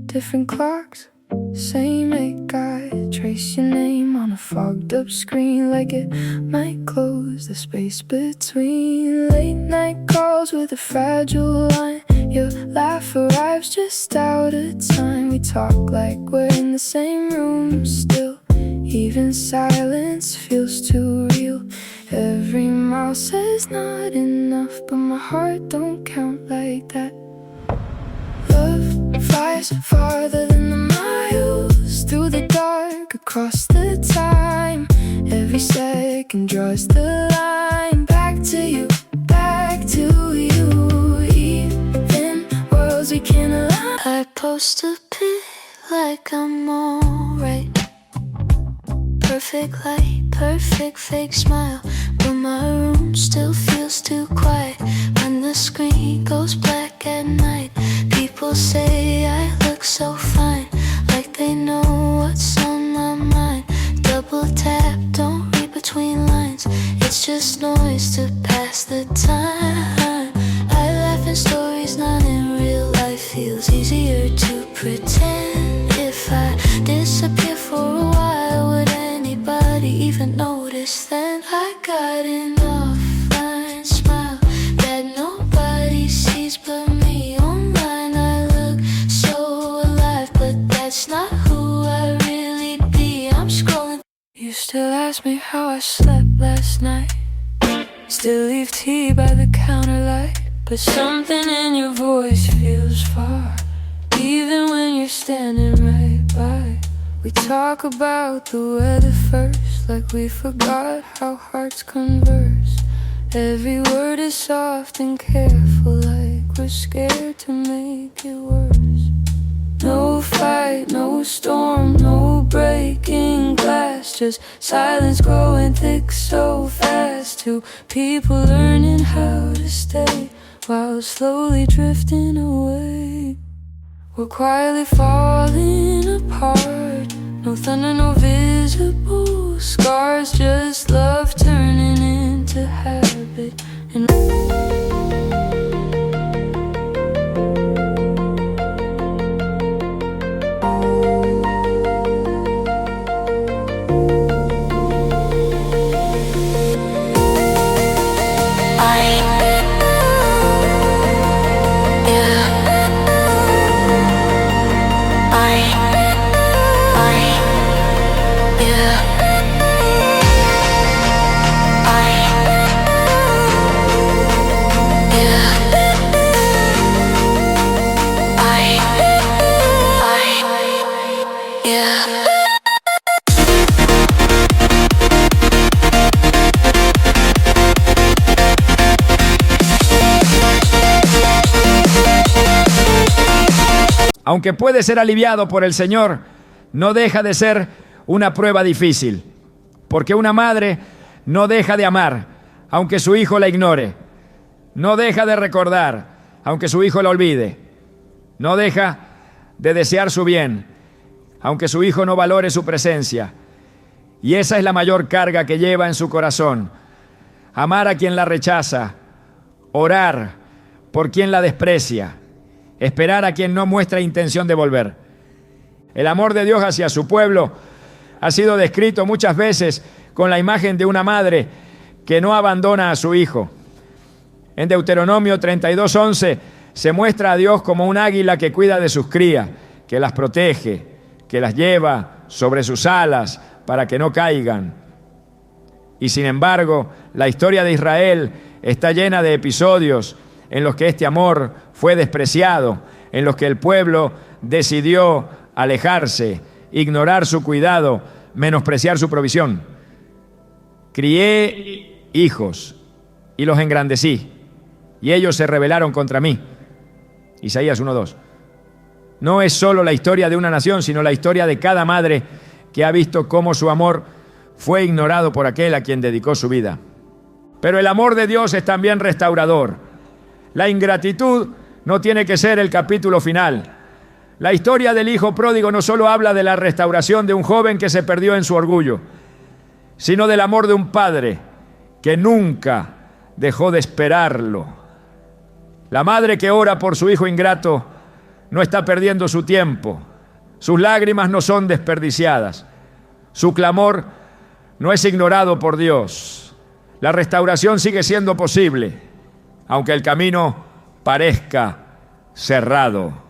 B: Different clocks, same ache. I trace your name on a fogged up screen, like it might close the space between. Late night calls with a fragile line. Your laugh arrives just out of time. We talk like we're in the same room still. Even silence feels too real. Every mile says not enough, but my heart don't count like that. Love flies farther than the miles, through the dark, across the time. Every second draws the line. Back to you, back to you. Even worlds we can't align. I post a pic like I'm alright. Perfect light, perfect fake smile, but my room still feels too quiet. When the screen goes black at night, people say I look so fine, like they know what's on my mind. Double tap, don't read between lines. It's just noise to pass the time. I laugh in stories, not in real life. Feels easier to pretend. If I disappear for a while, would anybody even notice then? I got an offline smile that nobody sees but me. Online I look so alive, but that's not who I really be. I'm scrolling. You still ask me how I slept last night. Still leave tea by the counter light, but something in your voice feels far, even when you're standing right by. We talk about the weather first, like we forgot how hearts converse. Every word is soft and careful, like we're scared to make it worse. No fight, no storm, no breaking glass, just silence growing thick so fast. Two people learning how to stay while slowly drifting away. We're quietly falling apart. No thunder, no visible scars, just love turning into habit. And
A: aunque puede ser aliviado por el Señor, no deja de ser una prueba difícil, porque una madre no deja de amar, aunque su hijo la ignore, no deja de recordar, aunque su hijo la olvide, no deja de desear su bien, aunque su hijo no valore su presencia. Y esa es la mayor carga que lleva en su corazón: amar a quien la rechaza, orar por quien la desprecia, esperar a quien no muestra intención de volver. El amor de Dios hacia su pueblo ha sido descrito muchas veces con la imagen de una madre que no abandona a su hijo. En Deuteronomio 32:11 se muestra a Dios como un águila que cuida de sus crías, que las protege, que las lleva sobre sus alas para que no caigan. Y sin embargo, la historia de Israel está llena de episodios en los que este amor fue despreciado, en los que el pueblo decidió alejarse, ignorar su cuidado, menospreciar su provisión. Crié hijos y los engrandecí, y ellos se rebelaron contra mí. Isaías 1:2. No es solo la historia de una nación, sino la historia de cada madre que ha visto cómo su amor fue ignorado por aquel a quien dedicó su vida. Pero el amor de Dios es también restaurador. La ingratitud no tiene que ser el capítulo final. La historia del hijo pródigo no solo habla de la restauración de un joven que se perdió en su orgullo, sino del amor de un padre que nunca dejó de esperarlo. La madre que ora por su hijo ingrato no está perdiendo su tiempo. Sus lágrimas no son desperdiciadas. Su clamor no es ignorado por Dios. La restauración sigue siendo posible, aunque el camino parezca cerrado.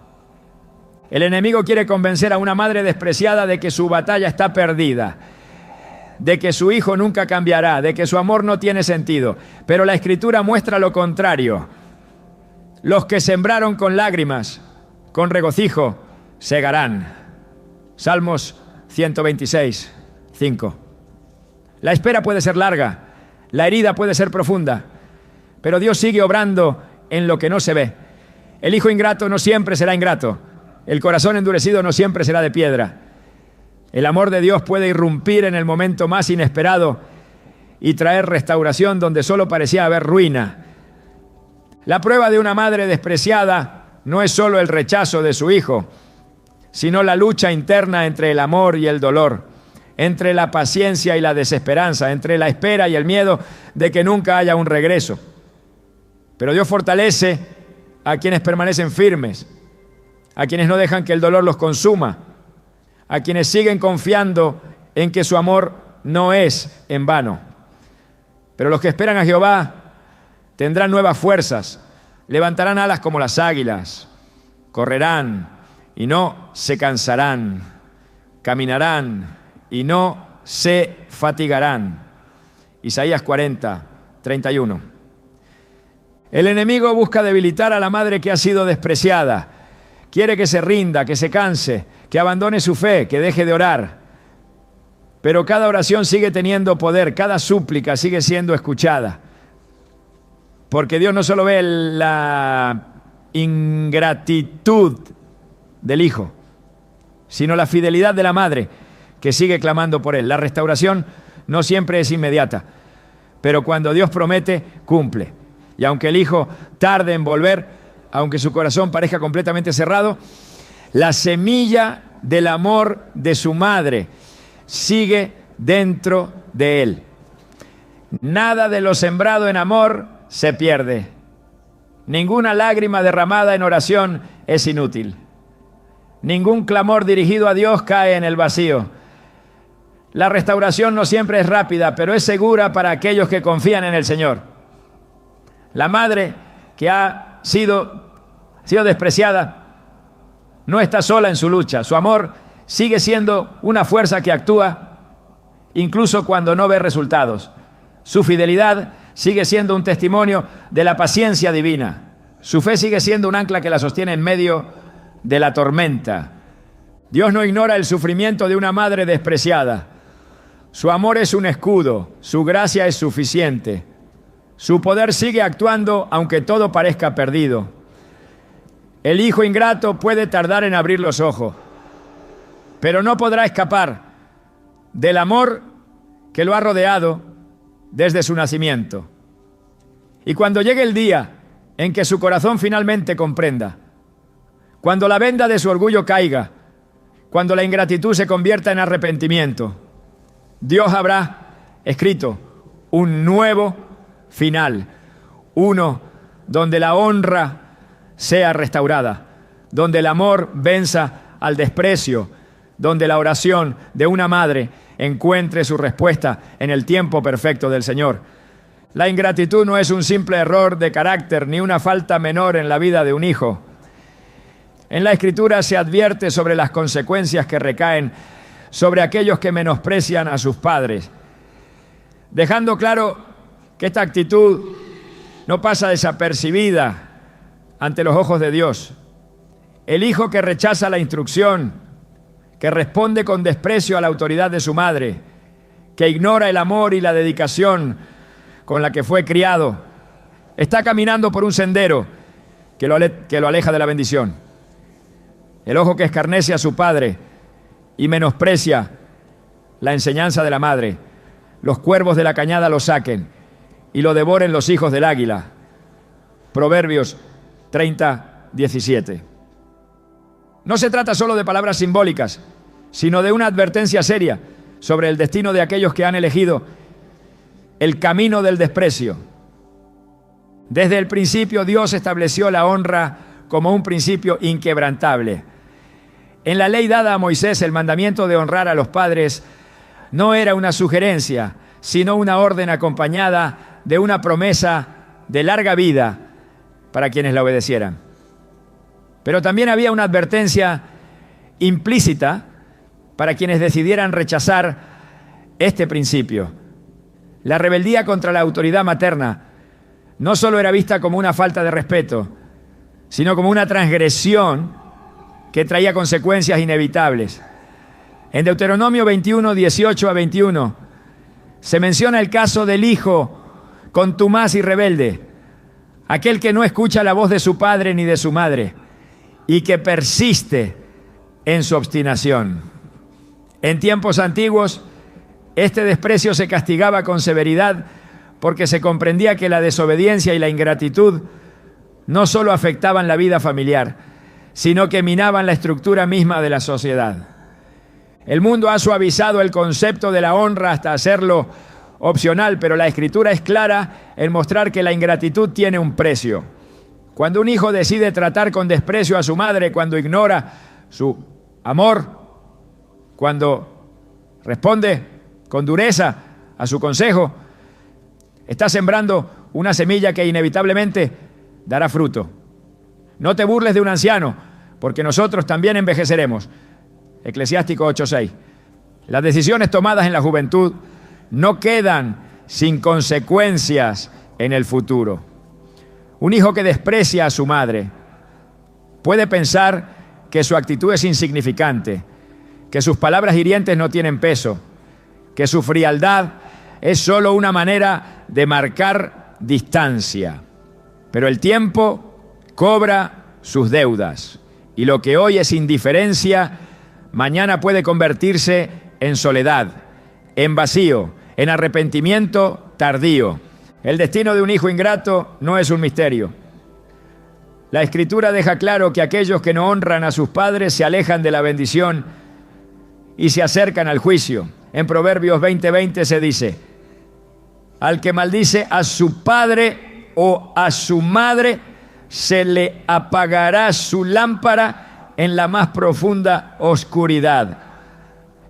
A: El enemigo quiere convencer a una madre despreciada de que su batalla está perdida, de que su hijo nunca cambiará, de que su amor no tiene sentido. Pero la Escritura muestra lo contrario. Los que sembraron con lágrimas, con regocijo, segarán. Salmos 126, 5. La espera puede ser larga, la herida puede ser profunda, pero Dios sigue obrando en lo que no se ve. El hijo ingrato no siempre será ingrato. El corazón endurecido no siempre será de piedra. El amor de Dios puede irrumpir en el momento más inesperado y traer restauración donde solo parecía haber ruina. La prueba de una madre despreciada no es solo el rechazo de su hijo, sino la lucha interna entre el amor y el dolor, entre la paciencia y la desesperanza, entre la espera y el miedo de que nunca haya un regreso. Pero Dios fortalece a quienes permanecen firmes, a quienes no dejan que el dolor los consuma, a quienes siguen confiando en que su amor no es en vano. Pero los que esperan a Jehová tendrán nuevas fuerzas, levantarán alas como las águilas, correrán y no se cansarán, caminarán y no se fatigarán. Isaías 40, 31. El enemigo busca debilitar a la madre que ha sido despreciada. Quiere que se rinda, que se canse, que abandone su fe, que deje de orar. Pero cada oración sigue teniendo poder, cada súplica sigue siendo escuchada. Porque Dios no solo ve la ingratitud del hijo, sino la fidelidad de la madre que sigue clamando por él. La restauración no siempre es inmediata, pero cuando Dios promete, cumple. Y aunque el hijo tarde en volver, aunque su corazón parezca completamente cerrado, la semilla del amor de su madre sigue dentro de él. Nada de lo sembrado en amor se pierde. Ninguna lágrima derramada en oración es inútil. Ningún clamor dirigido a Dios cae en el vacío. La restauración no siempre es rápida, pero es segura para aquellos que confían en el Señor. La madre que ha sido despreciada no está sola en su lucha. Su amor sigue siendo una fuerza que actúa incluso cuando no ve resultados. Su fidelidad sigue siendo un testimonio de la paciencia divina. Su fe sigue siendo un ancla que la sostiene en medio de la tormenta. Dios no ignora el sufrimiento de una madre despreciada. Su amor es un escudo, su gracia es suficiente. Su poder sigue actuando aunque todo parezca perdido. El hijo ingrato puede tardar en abrir los ojos, pero no podrá escapar del amor que lo ha rodeado desde su nacimiento. Y cuando llegue el día en que su corazón finalmente comprenda, cuando la venda de su orgullo caiga, cuando la ingratitud se convierta en arrepentimiento, Dios habrá escrito un nuevo final, uno donde la honra sea restaurada, donde el amor venza al desprecio, donde la oración de una madre encuentre su respuesta en el tiempo perfecto del Señor. La ingratitud no es un simple error de carácter ni una falta menor en la vida de un hijo. En la Escritura se advierte sobre las consecuencias que recaen sobre aquellos que menosprecian a sus padres, dejando claro que esta actitud no pasa desapercibida ante los ojos de Dios. El hijo que rechaza la instrucción, que responde con desprecio a la autoridad de su madre, que ignora el amor y la dedicación con la que fue criado, está caminando por un sendero que lo aleja de la bendición. El ojo que escarnece a su padre y menosprecia la enseñanza de la madre, los cuervos de la cañada lo saquen y lo devoren los hijos del águila. Proverbios 30:17. No se trata solo de palabras simbólicas, sino de una advertencia seria sobre el destino de aquellos que han elegido el camino del desprecio. Desde el principio Dios estableció la honra como un principio inquebrantable. En la ley dada a Moisés, el mandamiento de honrar a los padres no era una sugerencia, sino una orden acompañada de una promesa de larga vida para quienes la obedecieran. Pero también había una advertencia implícita para quienes decidieran rechazar este principio. La rebeldía contra la autoridad materna no solo era vista como una falta de respeto, sino como una transgresión que traía consecuencias inevitables. En Deuteronomio 21, 18 a 21, se menciona el caso del hijo contumaz y rebelde, aquel que no escucha la voz de su padre ni de su madre y que persiste en su obstinación. En tiempos antiguos, este desprecio se castigaba con severidad porque se comprendía que la desobediencia y la ingratitud no solo afectaban la vida familiar, sino que minaban la estructura misma de la sociedad. El mundo ha suavizado el concepto de la honra hasta hacerlo opcional, pero la Escritura es clara en mostrar que la ingratitud tiene un precio. Cuando un hijo decide tratar con desprecio a su madre, cuando ignora su amor, cuando responde con dureza a su consejo, está sembrando una semilla que inevitablemente dará fruto. No te burles de un anciano, porque nosotros también envejeceremos. Eclesiástico 8:6. Las decisiones tomadas en la juventud no quedan sin consecuencias en el futuro. Un hijo que desprecia a su madre puede pensar que su actitud es insignificante, que sus palabras hirientes no tienen peso, que su frialdad es solo una manera de marcar distancia. Pero el tiempo cobra sus deudas y lo que hoy es indiferencia, mañana puede convertirse en soledad, en vacío, en arrepentimiento tardío. El destino de un hijo ingrato no es un misterio. La Escritura deja claro que aquellos que no honran a sus padres se alejan de la bendición y se acercan al juicio. En Proverbios 20:20 se dice: al que maldice a su padre o a su madre, se le apagará su lámpara en la más profunda oscuridad.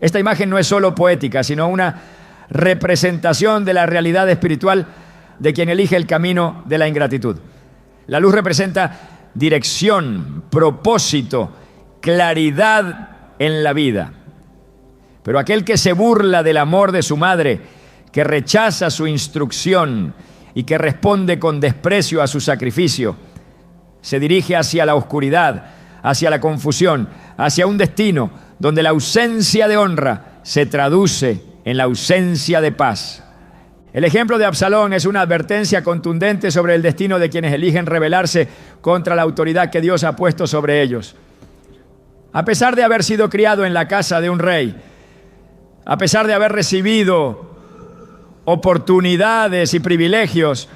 A: Esta imagen no es solo poética, sino una representación de la realidad espiritual de quien elige el camino de la ingratitud. La luz representa dirección, propósito, claridad en la vida. Pero aquel que se burla del amor de su madre, que rechaza su instrucción y que responde con desprecio a su sacrificio, se dirige hacia la oscuridad, hacia la confusión, hacia un destino donde la ausencia de honra se traduce en la ausencia de paz. El ejemplo de Absalón es una advertencia contundente sobre el destino de quienes eligen rebelarse contra la autoridad que Dios ha puesto sobre ellos. A pesar de haber sido criado en la casa de un rey, a pesar de haber recibido oportunidades y privilegios,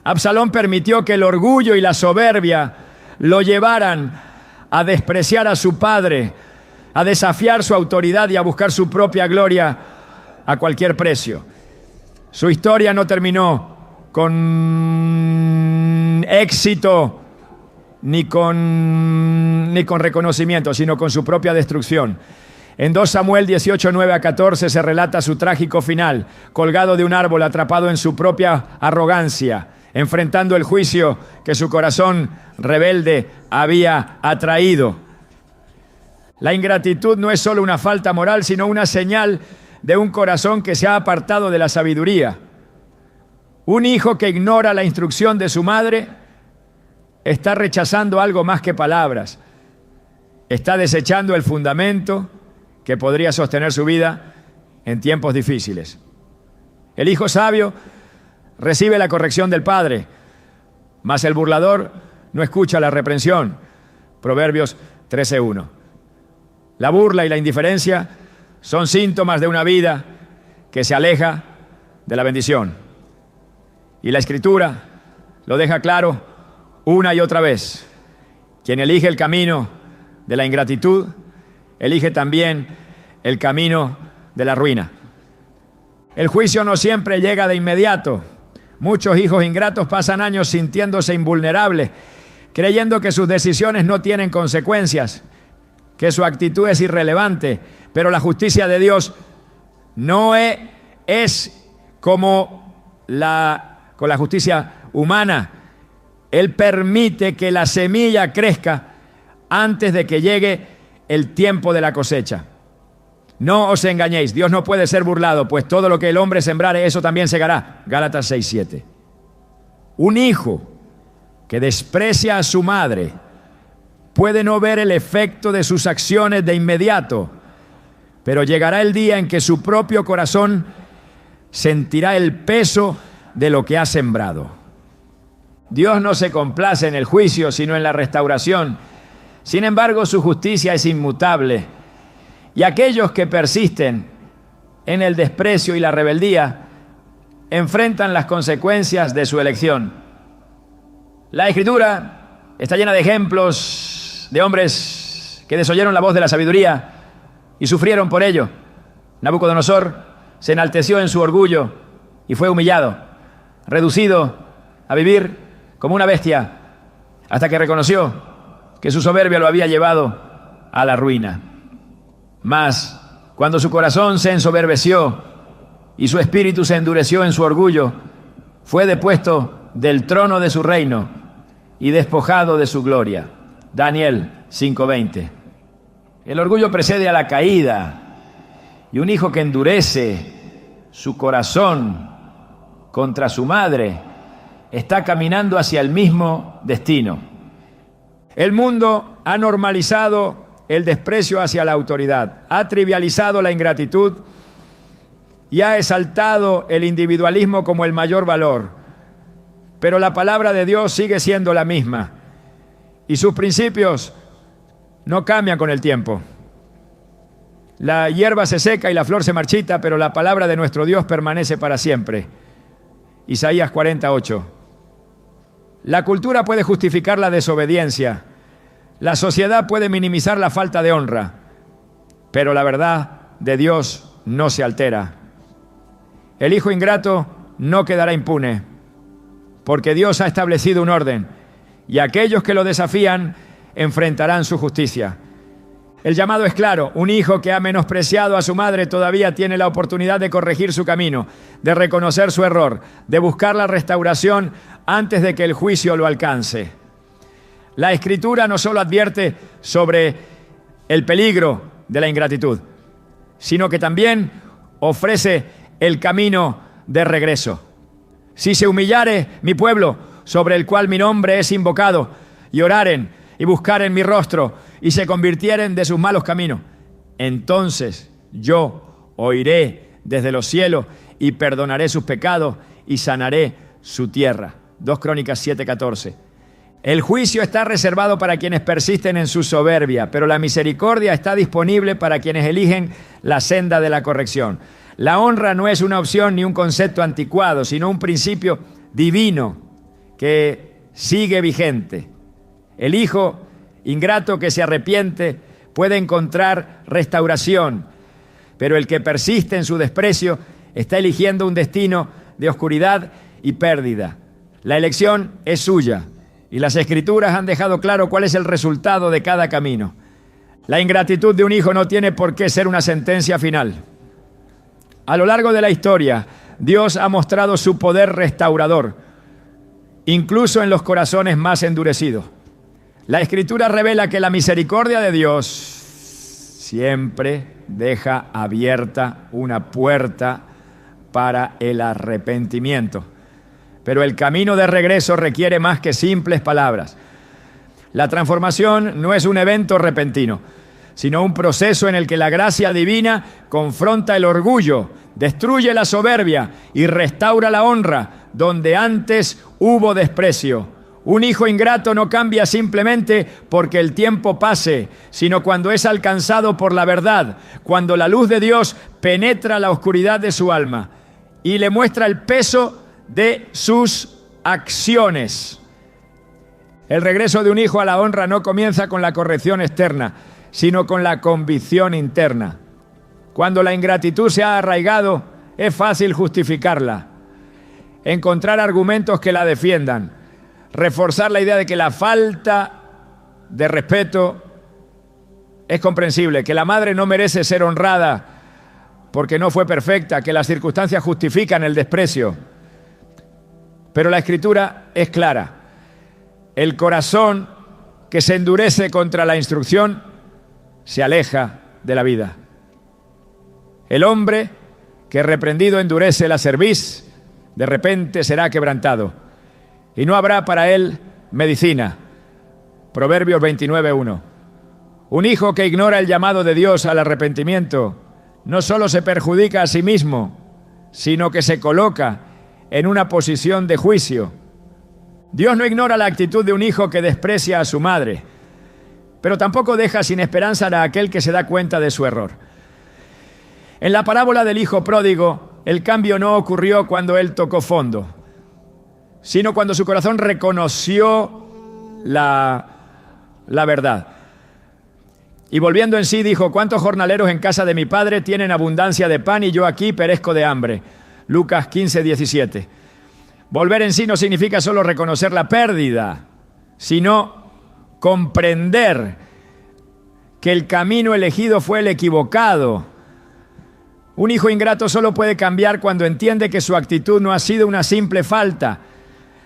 A: Absalón permitió que el orgullo y la soberbia lo llevaran a despreciar a su padre, a desafiar su autoridad y a buscar su propia gloria a cualquier precio. Su historia no terminó con éxito ni con reconocimiento, sino con su propia destrucción. En 2 Samuel 18, 9 a 14 se relata su trágico final, colgado de un árbol, atrapado en su propia arrogancia, enfrentando el juicio que su corazón rebelde había atraído. La ingratitud no es solo una falta moral, sino una señal de un corazón que se ha apartado de la sabiduría. Un hijo que ignora la instrucción de su madre está rechazando algo más que palabras. Está desechando el fundamento que podría sostener su vida en tiempos difíciles. El hijo sabio recibe la corrección del padre, mas el burlador no escucha la reprensión. Proverbios 13:1. La burla y la indiferencia son síntomas de una vida que se aleja de la bendición. Y la Escritura lo deja claro una y otra vez. Quien elige el camino de la ingratitud, elige también el camino de la ruina. El juicio no siempre llega de inmediato. Muchos hijos ingratos pasan años sintiéndose invulnerables, creyendo que sus decisiones no tienen consecuencias, que su actitud es irrelevante, pero la justicia de Dios no es como con la justicia humana. Él permite que la semilla crezca antes de que llegue el tiempo de la cosecha. No os engañéis, Dios no puede ser burlado, pues todo lo que el hombre sembrare, eso también segará. Gálatas 6:7. Un hijo que desprecia a su madre puede no ver el efecto de sus acciones de inmediato, pero llegará el día en que su propio corazón sentirá el peso de lo que ha sembrado. Dios no se complace en el juicio, sino en la restauración. Sin embargo, su justicia es inmutable. Y aquellos que persisten en el desprecio y la rebeldía enfrentan las consecuencias de su elección. La Escritura está llena de ejemplos de hombres que desoyeron la voz de la sabiduría y sufrieron por ello. Nabucodonosor se enalteció en su orgullo y fue humillado, reducido a vivir como una bestia, hasta que reconoció que su soberbia lo había llevado a la ruina. Mas, cuando su corazón se ensoberbeció y su espíritu se endureció en su orgullo, fue depuesto del trono de su reino y despojado de su gloria. Daniel 5:20. El orgullo precede a la caída, y un hijo que endurece su corazón contra su madre está caminando hacia el mismo destino. El mundo ha normalizado el desprecio hacia la autoridad, ha trivializado la ingratitud y ha exaltado el individualismo como el mayor valor. Pero la palabra de Dios sigue siendo la misma y sus principios no cambian con el tiempo. La hierba se seca y la flor se marchita, pero la palabra de nuestro Dios permanece para siempre. Isaías 48. La cultura puede justificar la desobediencia. La sociedad puede minimizar la falta de honra, pero la verdad de Dios no se altera. El hijo ingrato no quedará impune, porque Dios ha establecido un orden, y aquellos que lo desafían enfrentarán su justicia. El llamado es claro: un hijo que ha menospreciado a su madre todavía tiene la oportunidad de corregir su camino, de reconocer su error, de buscar la restauración antes de que el juicio lo alcance. La Escritura no solo advierte sobre el peligro de la ingratitud, sino que también ofrece el camino de regreso. Si se humillare mi pueblo, sobre el cual mi nombre es invocado, y oraren y buscaren mi rostro, y se convirtieren de sus malos caminos, entonces yo oiré desde los cielos y perdonaré sus pecados y sanaré su tierra. 2 Crónicas 7:14. El juicio está reservado para quienes persisten en su soberbia, pero la misericordia está disponible para quienes eligen la senda de la corrección. La honra no es una opción ni un concepto anticuado, sino un principio divino que sigue vigente. El hijo ingrato que se arrepiente puede encontrar restauración, pero el que persiste en su desprecio está eligiendo un destino de oscuridad y pérdida. La elección es suya y las Escrituras han dejado claro cuál es el resultado de cada camino. La ingratitud de un hijo no tiene por qué ser una sentencia final. A lo largo de la historia, Dios ha mostrado su poder restaurador, incluso en los corazones más endurecidos. La Escritura revela que la misericordia de Dios siempre deja abierta una puerta para el arrepentimiento. Pero el camino de regreso requiere más que simples palabras. La transformación no es un evento repentino, sino un proceso en el que la gracia divina confronta el orgullo, destruye la soberbia y restaura la honra donde antes hubo desprecio. Un hijo ingrato no cambia simplemente porque el tiempo pase, sino cuando es alcanzado por la verdad, cuando la luz de Dios penetra la oscuridad de su alma y le muestra el peso de sus acciones. El regreso de un hijo a la honra no comienza con la corrección externa, sino con la convicción interna. Cuando la ingratitud se ha arraigado, es fácil justificarla, encontrar argumentos que la defiendan, reforzar la idea de que la falta de respeto es comprensible, que la madre no merece ser honrada porque no fue perfecta, que las circunstancias justifican el desprecio. Pero la Escritura es clara. El corazón que se endurece contra la instrucción se aleja de la vida. El hombre que reprendido endurece la cerviz, de repente será quebrantado, y no habrá para él medicina. Proverbios 29:1. Un hijo que ignora el llamado de Dios al arrepentimiento no solo se perjudica a sí mismo, sino que se coloca en una posición de juicio. Dios no ignora la actitud de un hijo que desprecia a su madre, pero tampoco deja sin esperanza a aquel que se da cuenta de su error. En la parábola del hijo pródigo, el cambio no ocurrió cuando él tocó fondo, sino cuando su corazón reconoció la verdad. Y volviendo en sí dijo: ¿cuántos jornaleros en casa de mi padre tienen abundancia de pan y yo aquí perezco de hambre? Lucas 15:17. Volver en sí no significa solo reconocer la pérdida, sino comprender que el camino elegido fue el equivocado. Un hijo ingrato solo puede cambiar cuando entiende que su actitud no ha sido una simple falta,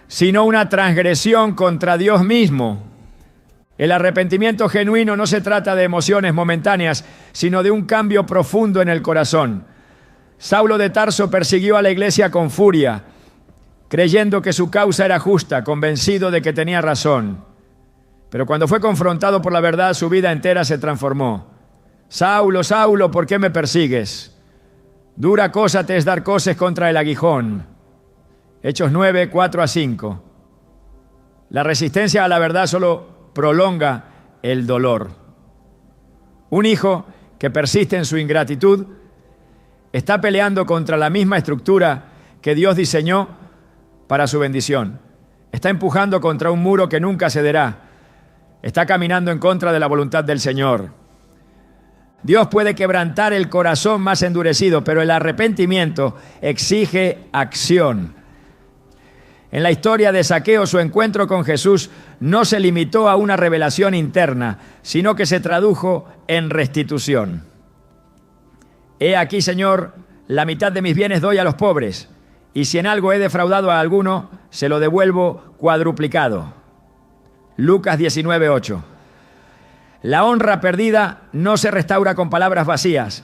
A: sino una transgresión contra Dios mismo. El arrepentimiento genuino no se trata de emociones momentáneas, sino de un cambio profundo en el corazón. Saulo de Tarso persiguió a la iglesia con furia, creyendo que su causa era justa, convencido de que tenía razón. Pero cuando fue confrontado por la verdad, su vida entera se transformó. Saulo, Saulo, ¿por qué me persigues? Dura cosa te es dar coces contra el aguijón. Hechos 9, 4-5. La resistencia a la verdad solo prolonga el dolor. Un hijo que persiste en su ingratitud está peleando contra la misma estructura que Dios diseñó para su bendición. Está empujando contra un muro que nunca cederá. Está caminando en contra de la voluntad del Señor. Dios puede quebrantar el corazón más endurecido, pero el arrepentimiento exige acción. En la historia de Zaqueo, su encuentro con Jesús no se limitó a una revelación interna, sino que se tradujo en restitución. He aquí, Señor, la mitad de mis bienes doy a los pobres, y si en algo he defraudado a alguno, se lo devuelvo cuadruplicado. Lucas 19:8. La honra perdida no se restaura con palabras vacías,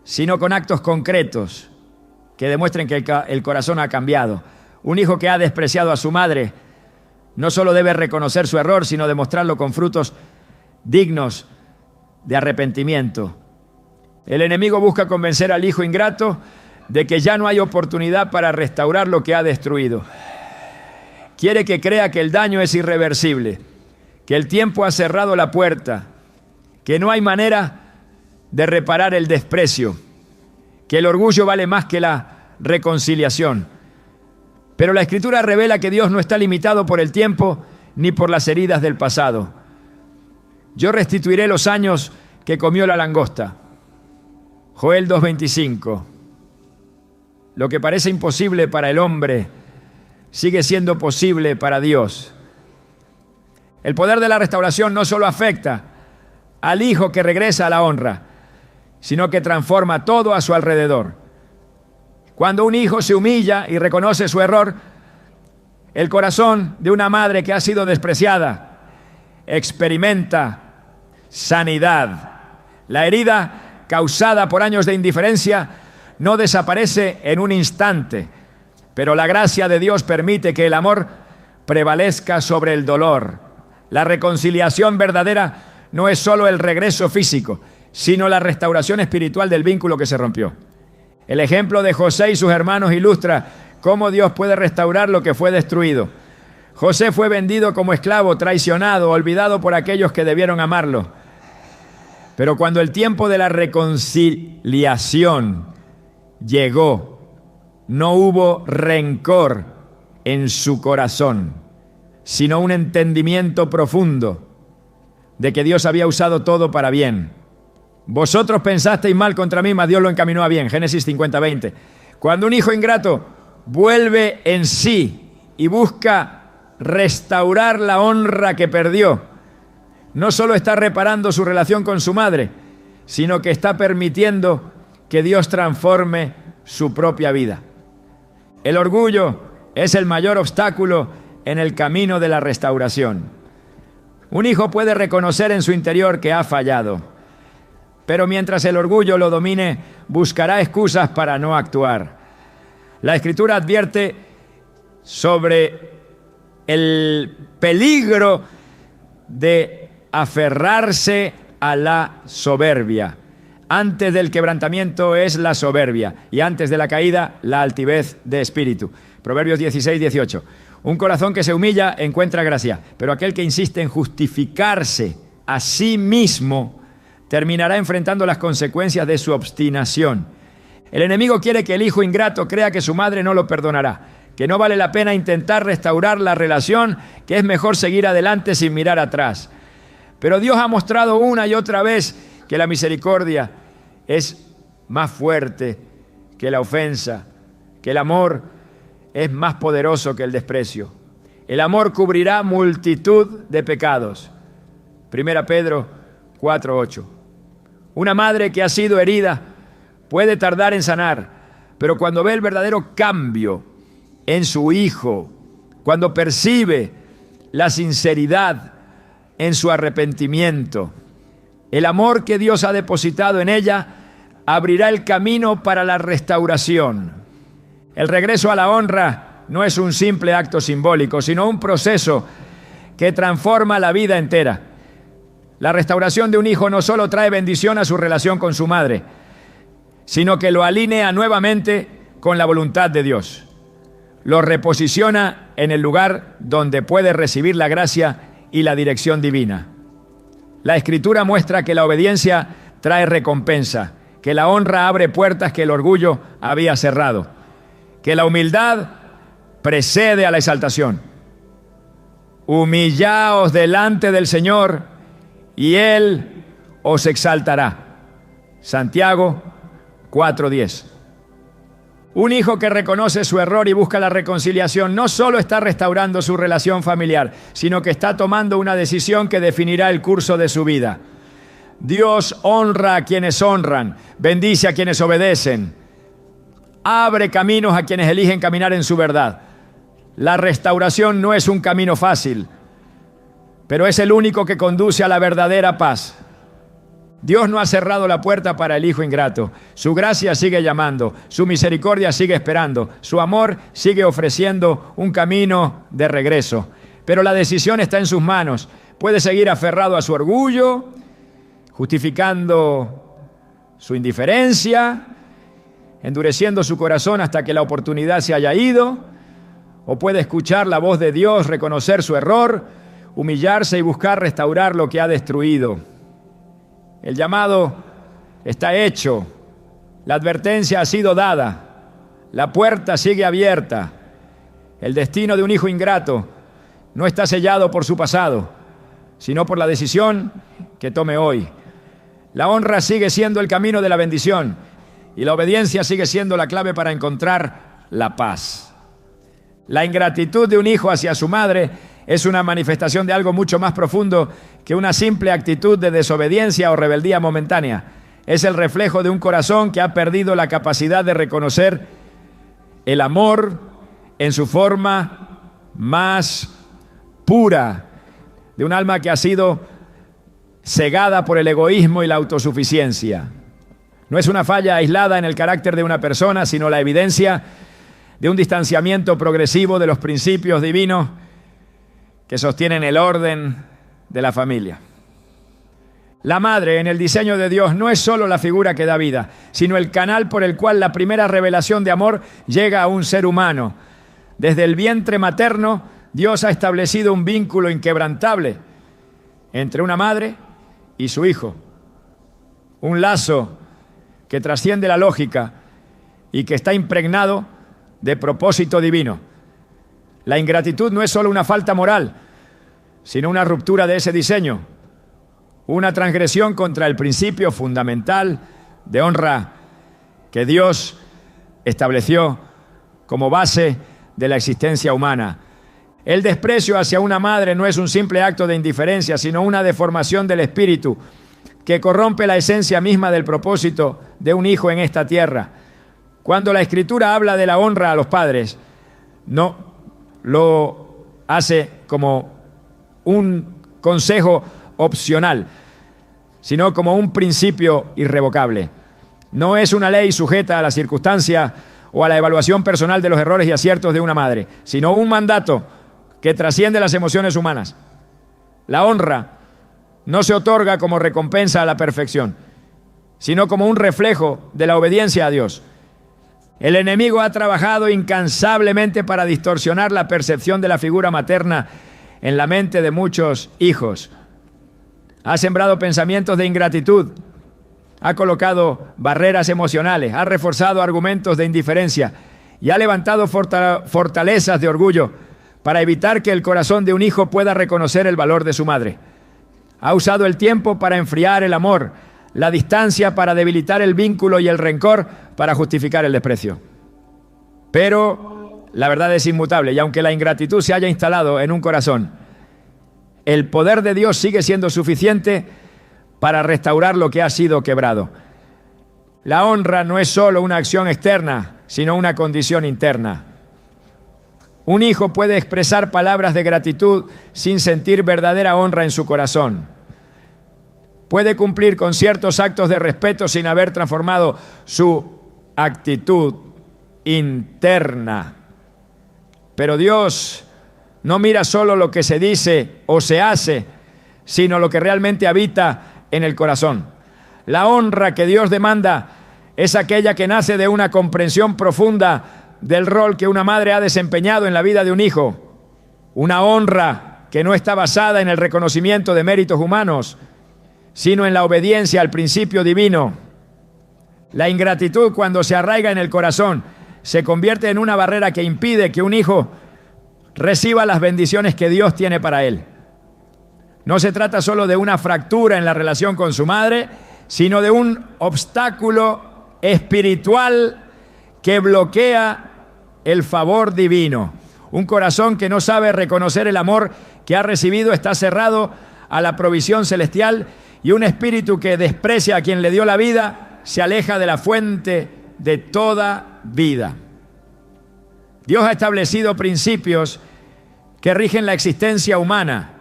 A: sino con actos concretos que demuestren que el corazón ha cambiado. Un hijo que ha despreciado a su madre no solo debe reconocer su error, sino demostrarlo con frutos dignos de arrepentimiento. El enemigo busca convencer al hijo ingrato de que ya no hay oportunidad para restaurar lo que ha destruido. Quiere que crea que el daño es irreversible, que el tiempo ha cerrado la puerta, que no hay manera de reparar el desprecio, que el orgullo vale más que la reconciliación. Pero la Escritura revela que Dios no está limitado por el tiempo ni por las heridas del pasado. Yo restituiré los años que comió la langosta. Joel 2:25. Lo que parece imposible para el hombre sigue siendo posible para Dios. El poder de la restauración no solo afecta al hijo que regresa a la honra, sino que transforma todo a su alrededor. Cuando un hijo se humilla y reconoce su error, el corazón de una madre que ha sido despreciada experimenta sanidad. La herida causada por años de indiferencia no desaparece en un instante, pero la gracia de Dios permite que el amor prevalezca sobre el dolor. La reconciliación verdadera no es solo el regreso físico, sino la restauración espiritual del vínculo que se rompió. El ejemplo de José y sus hermanos ilustra cómo Dios puede restaurar lo que fue destruido. José fue vendido como esclavo, traicionado, olvidado por aquellos que debieron amarlo. Pero cuando el tiempo de la reconciliación llegó, no hubo rencor en su corazón, sino un entendimiento profundo de que Dios había usado todo para bien. Vosotros pensasteis mal contra mí, mas Dios lo encaminó a bien. Génesis 50:20. Cuando un hijo ingrato vuelve en sí y busca restaurar la honra que perdió, no solo está reparando su relación con su madre, sino que está permitiendo que Dios transforme su propia vida. El orgullo es el mayor obstáculo en el camino de la restauración. Un hijo puede reconocer en su interior que ha fallado, pero mientras el orgullo lo domine, buscará excusas para no actuar. La Escritura advierte sobre el peligro de aferrarse a la soberbia. Antes del quebrantamiento es la soberbia y antes de la caída la altivez de espíritu. Proverbios 16:18. Un corazón que se humilla encuentra gracia, pero aquel que insiste en justificarse a sí mismo terminará enfrentando las consecuencias de su obstinación. El enemigo quiere que el hijo ingrato crea que su madre no lo perdonará, que no vale la pena intentar restaurar la relación, que es mejor seguir adelante sin mirar atrás. Pero Dios ha mostrado una y otra vez que la misericordia es más fuerte que la ofensa, que el amor es más poderoso que el desprecio. El amor cubrirá multitud de pecados. 1 Pedro 4:8. Una madre que ha sido herida puede tardar en sanar, pero cuando ve el verdadero cambio en su hijo, cuando percibe la sinceridad en su arrepentimiento, el amor que Dios ha depositado en ella abrirá el camino para la restauración. El regreso a la honra no es un simple acto simbólico, sino un proceso que transforma la vida entera. La restauración de un hijo no solo trae bendición a su relación con su madre, sino que lo alinea nuevamente con la voluntad de Dios. Lo reposiciona en el lugar donde puede recibir la gracia y la dirección divina. La Escritura muestra que la obediencia trae recompensa, que la honra abre puertas que el orgullo había cerrado, que la humildad precede a la exaltación. Humillaos delante del Señor y Él os exaltará. Santiago 4:10. Un hijo que reconoce su error y busca la reconciliación no solo está restaurando su relación familiar, sino que está tomando una decisión que definirá el curso de su vida. Dios honra a quienes honran, bendice a quienes obedecen, abre caminos a quienes eligen caminar en su verdad. La restauración no es un camino fácil, pero es el único que conduce a la verdadera paz. Dios no ha cerrado la puerta para el hijo ingrato. Su gracia sigue llamando, su misericordia sigue esperando, su amor sigue ofreciendo un camino de regreso. Pero la decisión está en sus manos. Puede seguir aferrado a su orgullo, justificando su indiferencia, endureciendo su corazón hasta que la oportunidad se haya ido, o puede escuchar la voz de Dios, reconocer su error, humillarse y buscar restaurar lo que ha destruido. El llamado está hecho, la advertencia ha sido dada, la puerta sigue abierta. El destino de un hijo ingrato no está sellado por su pasado, sino por la decisión que tome hoy. La honra sigue siendo el camino de la bendición y la obediencia sigue siendo la clave para encontrar la paz. La ingratitud de un hijo hacia su madre es una manifestación de algo mucho más profundo que una simple actitud de desobediencia o rebeldía momentánea. Es el reflejo de un corazón que ha perdido la capacidad de reconocer el amor en su forma más pura, de un alma que ha sido cegada por el egoísmo y la autosuficiencia. No es una falla aislada en el carácter de una persona, sino la evidencia de un distanciamiento progresivo de los principios divinos que sostienen el orden de la familia. La madre en el diseño de Dios no es solo la figura que da vida, sino el canal por el cual la primera revelación de amor llega a un ser humano. Desde el vientre materno, Dios ha establecido un vínculo inquebrantable entre una madre y su hijo. Un lazo que trasciende la lógica y que está impregnado de propósito divino. La ingratitud no es solo una falta moral, sino una ruptura de ese diseño, una transgresión contra el principio fundamental de honra que Dios estableció como base de la existencia humana. El desprecio hacia una madre no es un simple acto de indiferencia, sino una deformación del espíritu que corrompe la esencia misma del propósito de un hijo en esta tierra. Cuando la Escritura habla de la honra a los padres, no lo hace como un consejo opcional, sino como un principio irrevocable. No es una ley sujeta a la circunstancia o a la evaluación personal de los errores y aciertos de una madre, sino un mandato que trasciende las emociones humanas. La honra no se otorga como recompensa a la perfección, sino como un reflejo de la obediencia a Dios. El enemigo ha trabajado incansablemente para distorsionar la percepción de la figura materna en la mente de muchos hijos. Ha sembrado pensamientos de ingratitud, ha colocado barreras emocionales, ha reforzado argumentos de indiferencia y ha levantado fortalezas de orgullo para evitar que el corazón de un hijo pueda reconocer el valor de su madre. Ha usado el tiempo para enfriar el amor, la distancia para debilitar el vínculo y el rencor para justificar el desprecio. Pero la verdad es inmutable y aunque la ingratitud se haya instalado en un corazón, el poder de Dios sigue siendo suficiente para restaurar lo que ha sido quebrado. La honra no es solo una acción externa, sino una condición interna. Un hijo puede expresar palabras de gratitud sin sentir verdadera honra en su corazón. Puede cumplir con ciertos actos de respeto sin haber transformado su actitud interna. Pero Dios no mira solo lo que se dice o se hace, sino lo que realmente habita en el corazón. La honra que Dios demanda es aquella que nace de una comprensión profunda del rol que una madre ha desempeñado en la vida de un hijo. Una honra que no está basada en el reconocimiento de méritos humanos, sino en la obediencia al principio divino. La ingratitud, cuando se arraiga en el corazón, se convierte en una barrera que impide que un hijo reciba las bendiciones que Dios tiene para él. No se trata solo de una fractura en la relación con su madre, sino de un obstáculo espiritual que bloquea el favor divino. Un corazón que no sabe reconocer el amor que ha recibido está cerrado a la provisión celestial, y un espíritu que desprecia a quien le dio la vida se aleja de la fuente de toda vida. Dios ha establecido principios que rigen la existencia humana,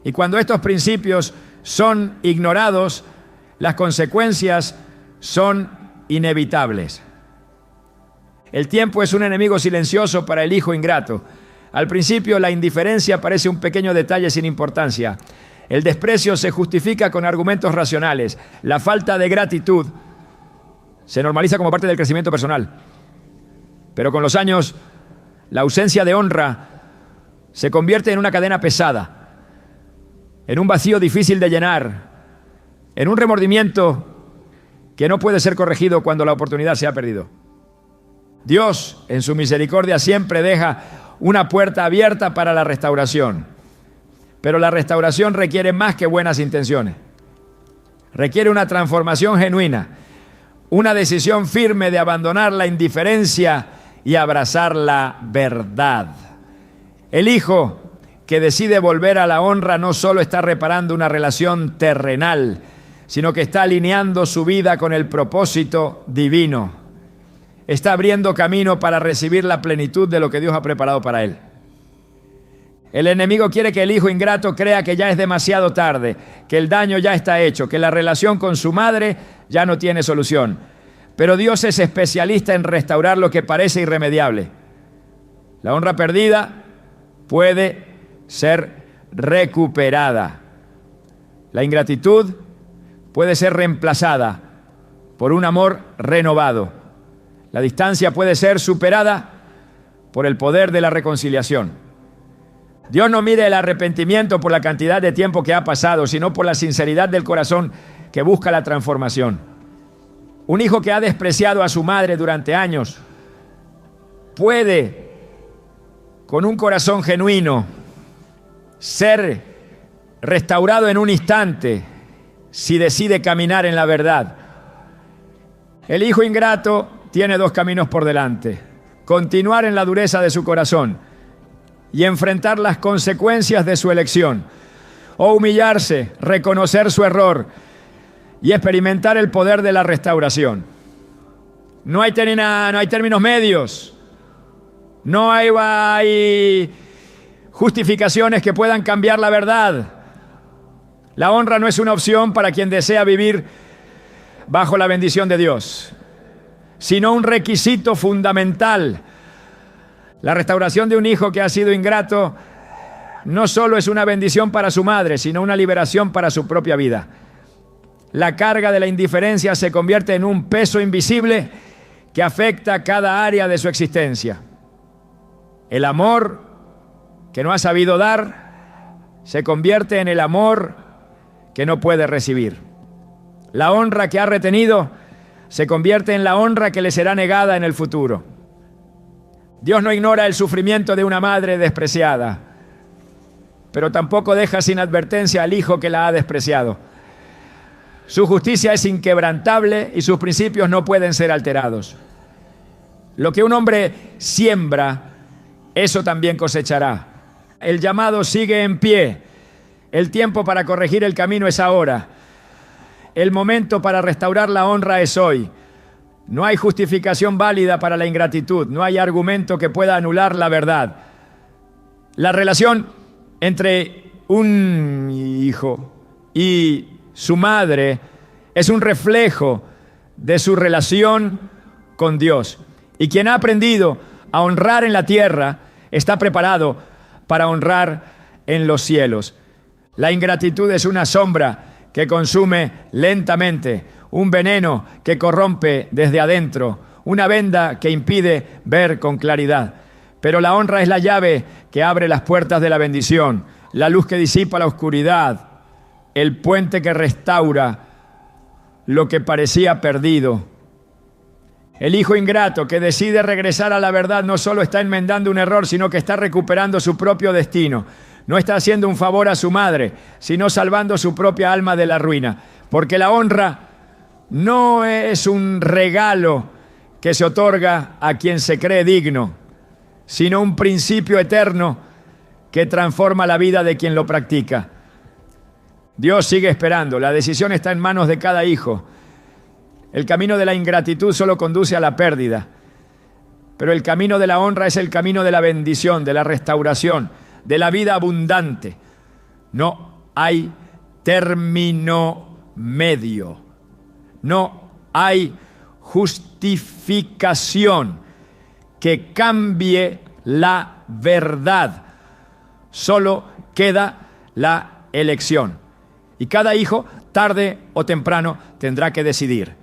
A: y cuando estos principios son ignorados, las consecuencias son inevitables. El tiempo es un enemigo silencioso para el hijo ingrato. Al principio, la indiferencia parece un pequeño detalle sin importancia. El desprecio se justifica con argumentos racionales. La falta de gratitud Se normaliza como parte del crecimiento personal. Pero con los años, la ausencia de honra se convierte en una cadena pesada, en un vacío difícil de llenar, en un remordimiento que no puede ser corregido cuando la oportunidad se ha perdido. Dios, en su misericordia, siempre deja una puerta abierta para la restauración. Pero la restauración requiere más que buenas intenciones. Requiere una transformación genuina, una decisión firme de abandonar la indiferencia y abrazar la verdad. El hijo que decide volver a la honra no solo está reparando una relación terrenal, sino que está alineando su vida con el propósito divino. Está abriendo camino para recibir la plenitud de lo que Dios ha preparado para él. El enemigo quiere que el hijo ingrato crea que ya es demasiado tarde, que el daño ya está hecho, que la relación con su madre ya no tiene solución. Pero Dios es especialista en restaurar lo que parece irremediable. La honra perdida puede ser recuperada. La ingratitud puede ser reemplazada por un amor renovado. La distancia puede ser superada por el poder de la reconciliación. Dios no mide el arrepentimiento por la cantidad de tiempo que ha pasado, sino por la sinceridad del corazón que busca la transformación. Un hijo que ha despreciado a su madre durante años puede, con un corazón genuino, ser restaurado en un instante si decide caminar en la verdad. El hijo ingrato tiene dos caminos por delante: continuar en la dureza de su corazón y enfrentar las consecuencias de su elección, o humillarse, reconocer su error y experimentar el poder de la restauración. No hay términos medios, no hay justificaciones que puedan cambiar la verdad. La honra no es una opción para quien desea vivir bajo la bendición de Dios, sino un requisito fundamental. La restauración de un hijo que ha sido ingrato no solo es una bendición para su madre, sino una liberación para su propia vida. La carga de la indiferencia se convierte en un peso invisible que afecta cada área de su existencia. El amor que no ha sabido dar se convierte en el amor que no puede recibir. La honra que ha retenido se convierte en la honra que le será negada en el futuro. Dios no ignora el sufrimiento de una madre despreciada, pero tampoco deja sin advertencia al hijo que la ha despreciado. Su justicia es inquebrantable y sus principios no pueden ser alterados. Lo que un hombre siembra, eso también cosechará. El llamado sigue en pie. El tiempo para corregir el camino es ahora. El momento para restaurar la honra es hoy. No hay justificación válida para la ingratitud, no hay argumento que pueda anular la verdad. La relación entre un hijo y su madre es un reflejo de su relación con Dios. Y quien ha aprendido a honrar en la tierra está preparado para honrar en los cielos. La ingratitud es una sombra que consume lentamente, un veneno que corrompe desde adentro, una venda que impide ver con claridad. Pero la honra es la llave que abre las puertas de la bendición, la luz que disipa la oscuridad, el puente que restaura lo que parecía perdido. El hijo ingrato que decide regresar a la verdad no solo está enmendando un error, sino que está recuperando su propio destino. No está haciendo un favor a su madre, sino salvando su propia alma de la ruina. Porque la honra no es un regalo que se otorga a quien se cree digno, sino un principio eterno que transforma la vida de quien lo practica. Dios sigue esperando. La decisión está en manos de cada hijo. El camino de la ingratitud solo conduce a la pérdida, pero el camino de la honra es el camino de la bendición, de la restauración, de la vida abundante. No hay término medio. No hay justificación que cambie la verdad. Solo queda la elección. Y cada hijo, tarde o temprano, tendrá que decidir.